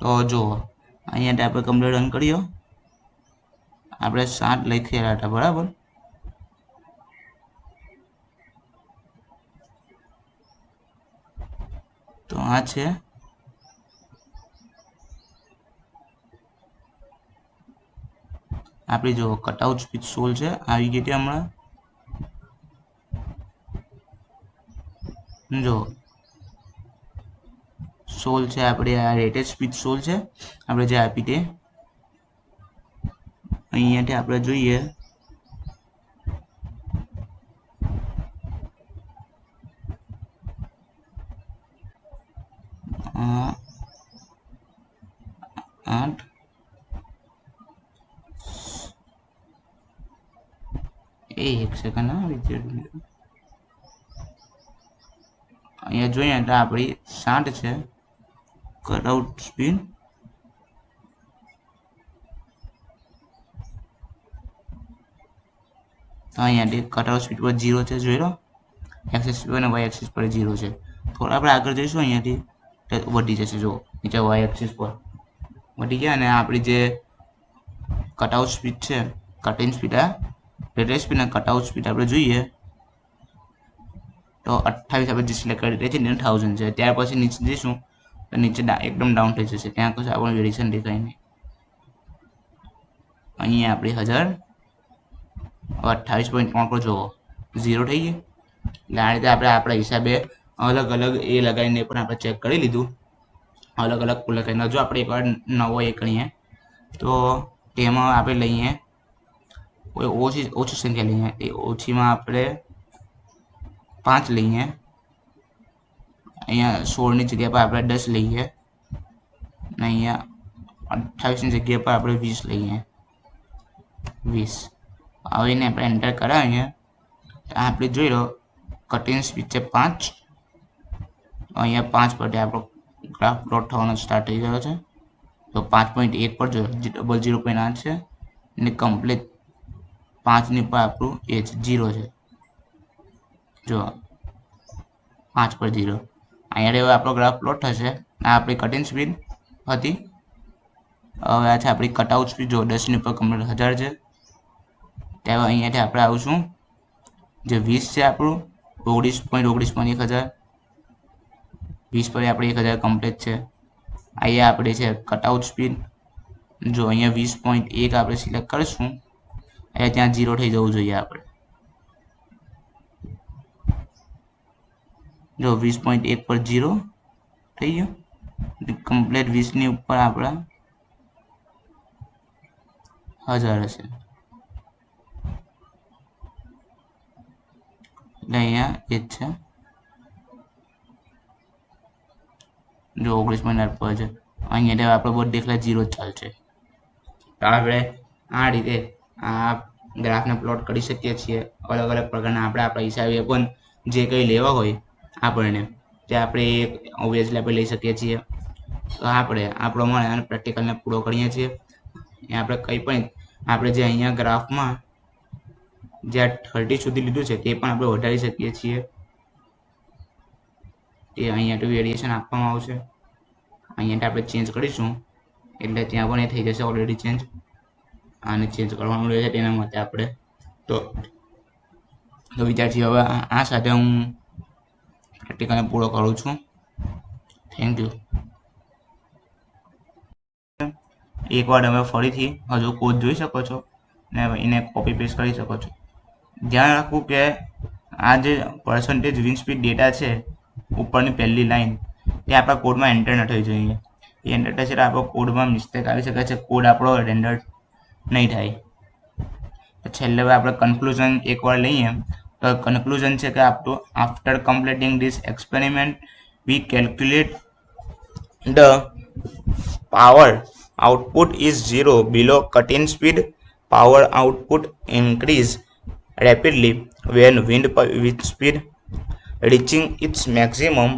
તો જુઓ અહીંયા આપણે કમ્પ્લીટ રન કર્યો, આપણે 7 લખેલા હતા બરાબર. તો આ છે આપણી જો કટઆઉટ સ્પીડ 16 છે આવી ગઈ હતી હમણાં. જો 16 છે આપણે આ રેટેડ સ્પીડ 16 છે આપણે જે આપી તે. અહીંયાથી આપણે જોઈએ આઠ એક સેકન્ડ અહીંયા જોઈએ તો આપણી 60 છે કટઆઉટ સ્પીડ. તો અહીંયાથી કટઆઉટ સ્પીડ પર 0 છે, જોઈ લો એક્સિસ પર અને વાય એક્સિસ પર 0 છે. થોડા આપણે આગળ જઈશું અહીંયાથી વધી જશે, જો નીચે વાય એક્સિસ પર વધી ગયા. અને આપણી જે કટઆઉટ સ્પીડ છે કટિંગ સ્પીડ આ રેટેડ સ્પીડ અને કટઆઉટ સ્પીડ આપણે જોઈએ તો 28 આપણે જે સિલેક્ટ કરી છે 1000 છે. ત્યાર પછી નીચે જઈશું તો નીચે એકદમ ડાઉન થઈ જશે, ત્યાં કશું આપણને વેરિએશન દેખાય નહીં. અહીંયા આપણી 28.3 પર જુઓ 0 થઈ ગઈ. એટલે આ રીતે આપણે આપણા હિસાબે અલગ અલગ એ લગાવીને પણ આપણે ચેક કરી લીધું, અલગ અલગ કુલ લગાવીને. જો આપણે એકવાર નવો એ કરીએ તો તેમાં આપણે લઈએ કોઈ ઓછી સંખ્યા લઈએ, એ ઓછીમાં આપણે 5 લઈએ. અહીંયા 16ની જગ્યા પર આપણે 10 લઈએ અને અહીંયા 28ની જગ્યા પર આપણે 20 લઈએ 20. હવે એને આપણે એન્ટર કરાવીએ તો આપણે જોઈ લો કટિંગ સ્પીડ છે 5. અહીંયા 5 પરથી આપણો ગ્રાફ પ્લોટ થવાનો સ્ટાર્ટ થઈ ગયો છે. તો 5.1 પર જો 0.8 છે અને કમ્પ્લીટ 5ની પર આપણું એ છે 0 છે, જો 5 પર 0. અહીંયા હવે આપણો ગ્રાફ પ્લોટ થશે. આ આપણી કટિંગ સ્પીડ હતી. હવે આ છે આપણી કટઆઉટ સ્પીડ, જો 10ની ઉપર કમ્પ્લીટ 1000 છે. ત્યારે અહીંયાથી આપણે આવીશું જે 20 છે આપણું 19.19 1000, 20 પર આપણે 1000 કમ્પ્લીટ છે. અહીંયા આપણે છે કટઆઉટ સ્પીડ જો અહીંયા 20.1 આપણે સિલેક્ટ કરીશું, અહીંયા ત્યાં 0 થઈ જવું જોઈએ આપણે. જો 20.1 પર 0 થઈ ગયું. કમ્પ્લીટ 20 ની ઉપર આપણા 1000 હશે. એટલે અહીંયા એ જ છે. જો 19.8 પર છે. અહીંયા આપણે બોર્ડ દેખલા 0 જ ચાલશે. તો આપણે આ રીતે આ ગ્રાફને પ્લોટ કરી શકીએ છીએ. અલગ અલગ પ્રકારના આપણા હિસાબે પણ જે કંઈ લેવા હોય આપણને તે આપણે ઓબ્વિયસલી આપણે લઈ શકીએ છીએ. તો આપણે આ પ્રમાણે પ્રેક્ટિકલને પૂરો કરીએ છીએ. આપણે કંઈ પણ આપણે જે અહીંયા ગ્રાફમાં જે 30 સુધી લીધું છે તે પણ આપણે વધારી શકીએ છીએ. તે અહીંયા તો વેરિએશન આપવામાં આવશે. અહીંયા આપણે ચેન્જ કરીશું એટલે ત્યાં પણ એ થઈ જશે ઓલરેડી ચેન્જ. આને ચેન્જ કરવાનું રહેશે તેના માટે આપણે તો વિદ્યાર્થીઓ હવે આ સાથે હું પ્રેક્ટિકલને પૂરો કરું છું. Thank you. એકવાર તમે ફરીથી હજુ કોડ જોઈ શકો છો ને એને કોપી પેસ્ટ કરી શકો છો. ધ્યાન રાખવું કે આ જે પર્સન્ટેજ વિન સ્પીડ ડેટા છે ઉપરની પહેલી લાઈન એ આપણા કોડમાં એન્ટર ન થઈ જોઈએ. એ એન્ટર થશે તો આપણો કોડમાં મિસ્ટેક આવી શકે છે. કોડ આપણો રેન્ડર નહીં થાય. છેલ્લે આપણે કન્ક્લુઝન એકવાર લઈએ તો કન્ક્લુઝન છે કે આપણું after completing this experiment we calculate the power output is 0 below cut-in speed. Power output increase rapidly when wind speed reaching its maximum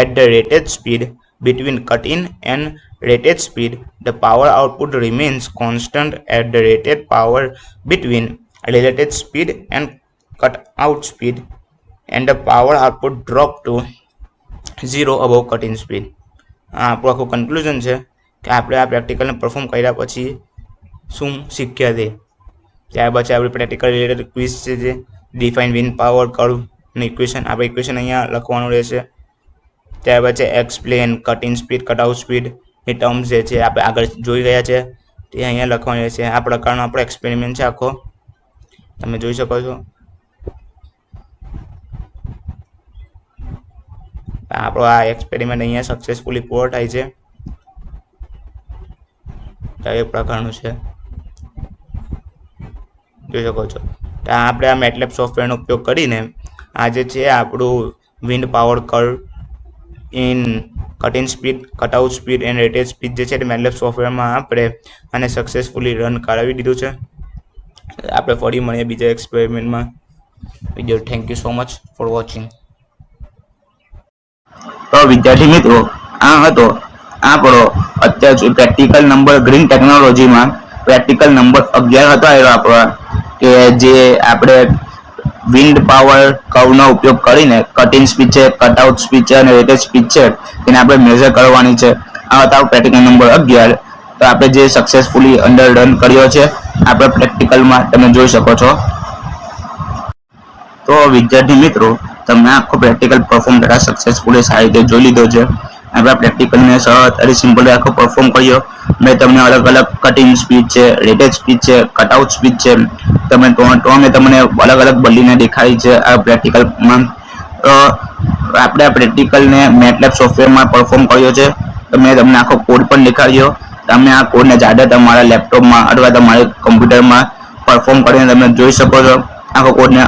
at the rated speed. Between cut-in and rated speed, the power output remains constant at the rated power. Between related speed and cut-out speed, and the power output drop to 0 above cut-in speed. આપણું આખું કન્ક્લુઝન છે કે આપણે આ પ્રેક્ટિકલને પરફોર્મ કર્યા પછી શું શીખ્યા તે. ત્યાર પછી આપણે પ્રેક્ટિકલ રિલેટેડ ક્વિઝ છે જે ડિફાઇન વિન પાવર કર્વની ઇક્વેશન, આપણે ઇક્વેશન અહીંયા લખવાનું રહેશે. ત્યાર પછી explain cut in speed cut out speed A terms જે છે આપણે આગળ જોઈ ગયા છે તે અહીંયા લખવાનું રહેશે. આ પ્રકારનો આપણો એક્સપેરિમેન્ટ છે આખો, તમે જોઈ શકો છો. આપણો આ એક્સપેરિમેન્ટ અહીંયા સક્સેસફુલી પૂરો થાય છે. એ પ્રકારનું છે, જોઈ શકો છો. તો આપણે આ મેટલેબ સોફ્ટવેરનો ઉપયોગ કરીને આ જે છે આપણું wind power curve in cut in speed cut out speed and rated speed જે છે તે મેટલેબ સોફ્ટવેરમાં આપણે આને સક્સેસફુલી રન કરાવી દીધું છે. આપણે ફરી મળીએ બીજા એક્સપેરિમેન્ટમાં video. Thank you so much for watching. તો વિદ્યાર્થી મિત્રો, આ હતો આપણો અત્યારે પ્રેક્ટિકલ નંબર ગ્રીન ટેકનોલોજીમાં પ્રેક્ટિકલ નંબર 11 હતો આપણો, કે જે આપણે વિન્ડ પાવર કર્વનો ઉપયોગ કરીને કટ ઇન સ્પીડ છે, કટ આઉટ સ્પીડ છે અને રેટેડ સ્પીડ છે તેને આપણે મેઝર કરવાની છે. આ હતા પ્રેક્ટિકલ નંબર 11. તો આપણે જે સક્સેસફુલી અંડર રન કર્યો છે આપણે પ્રેક્ટિકલમાં તમે જોઈ શકો છો. તો વિદ્યાર્થી મિત્રો, તમે આખો પ્રેક્ટિકલ પરફોર્મ કરવા સક્સેસફુલી સારી રીતે જોઈ લીધો છે. આપણા પ્રેક્ટિકલને સરળ અને સિમ્પલી આખો પરફોર્મ કર્યો. મેં તમને અલગ અલગ કટિંગ સ્પીડ છે, રેટેડ સ્પીડ છે, કટઆઉટ સ્પીડ છે, તમે મેં તમને અલગ અલગ બદલીને દેખાડી છે આ પ્રેક્ટિકલમાં. તો આપણે આ પ્રેક્ટિકલને મેટલેબ સોફ્ટવેરમાં પરફોર્મ કર્યો છે. તો મેં તમને આખો કોડ પણ દેખાડ્યો. તમે આ કોડને જાતે તમારા લેપટોપમાં અથવા તમારા કમ્પ્યુટરમાં પરફોર્મ કરીને તમે જોઈ શકો છો. આખો કોડને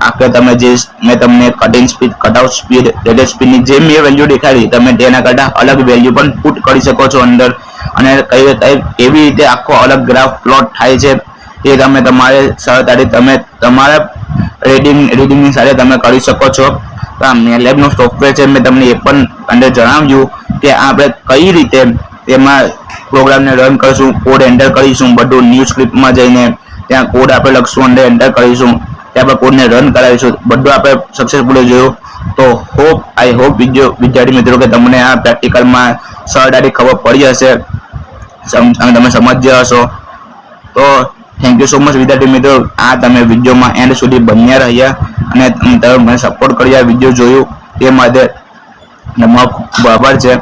આપણે તમે જે મેં તમને cutting speed, cutout speed, rated સ્પીડની જે મેં વેલ્યુ દેખાડી તમે તેના કરતાં અલગ વેલ્યુ પણ પુટ કરી શકો છો અંદર. અને કેવી રીતે આખો અલગ ગ્રાફ પ્લોટ થાય છે તે તમે તમારે સરળતાથી તમે તમારા રીડિંગની સાથે તમે કરી શકો છો. તો આ મેટલેબનું સોફ્ટવેર છે, મેં તમને એ પણ અંદર જણાવ્યું કે આપણે કઈ રીતે તેમાં પ્રોગ્રામને રન કરીશું, કોડ એન્ટર કરીશું, બધું ન્યૂ સ્ક્રિપ્ટમાં જઈને ત્યાં કોડ આપણે લખશું, અંદર એન્ટર કરીશું, આપણે કોડને રન કરાવીશું, બધું આપણે સક્સેસફુલી જોયું. તો આઈ હોપ વિદ્યાર્થી મિત્રો કે તમને આ પ્રેક્ટિકલમાં સરળતાથી ખબર પડી હશે અને તમે સમજ્યા હશો. તો થેન્ક યુ સો મચ વિદ્યાર્થી મિત્રો, આ તમે વિડીયોમાં એન્ડ સુધી બન્યા રહ્યા અને તમે મને સપોર્ટ કરી આ વિડીયો જોયું તે માટે તમારો ખૂબ આભાર છે.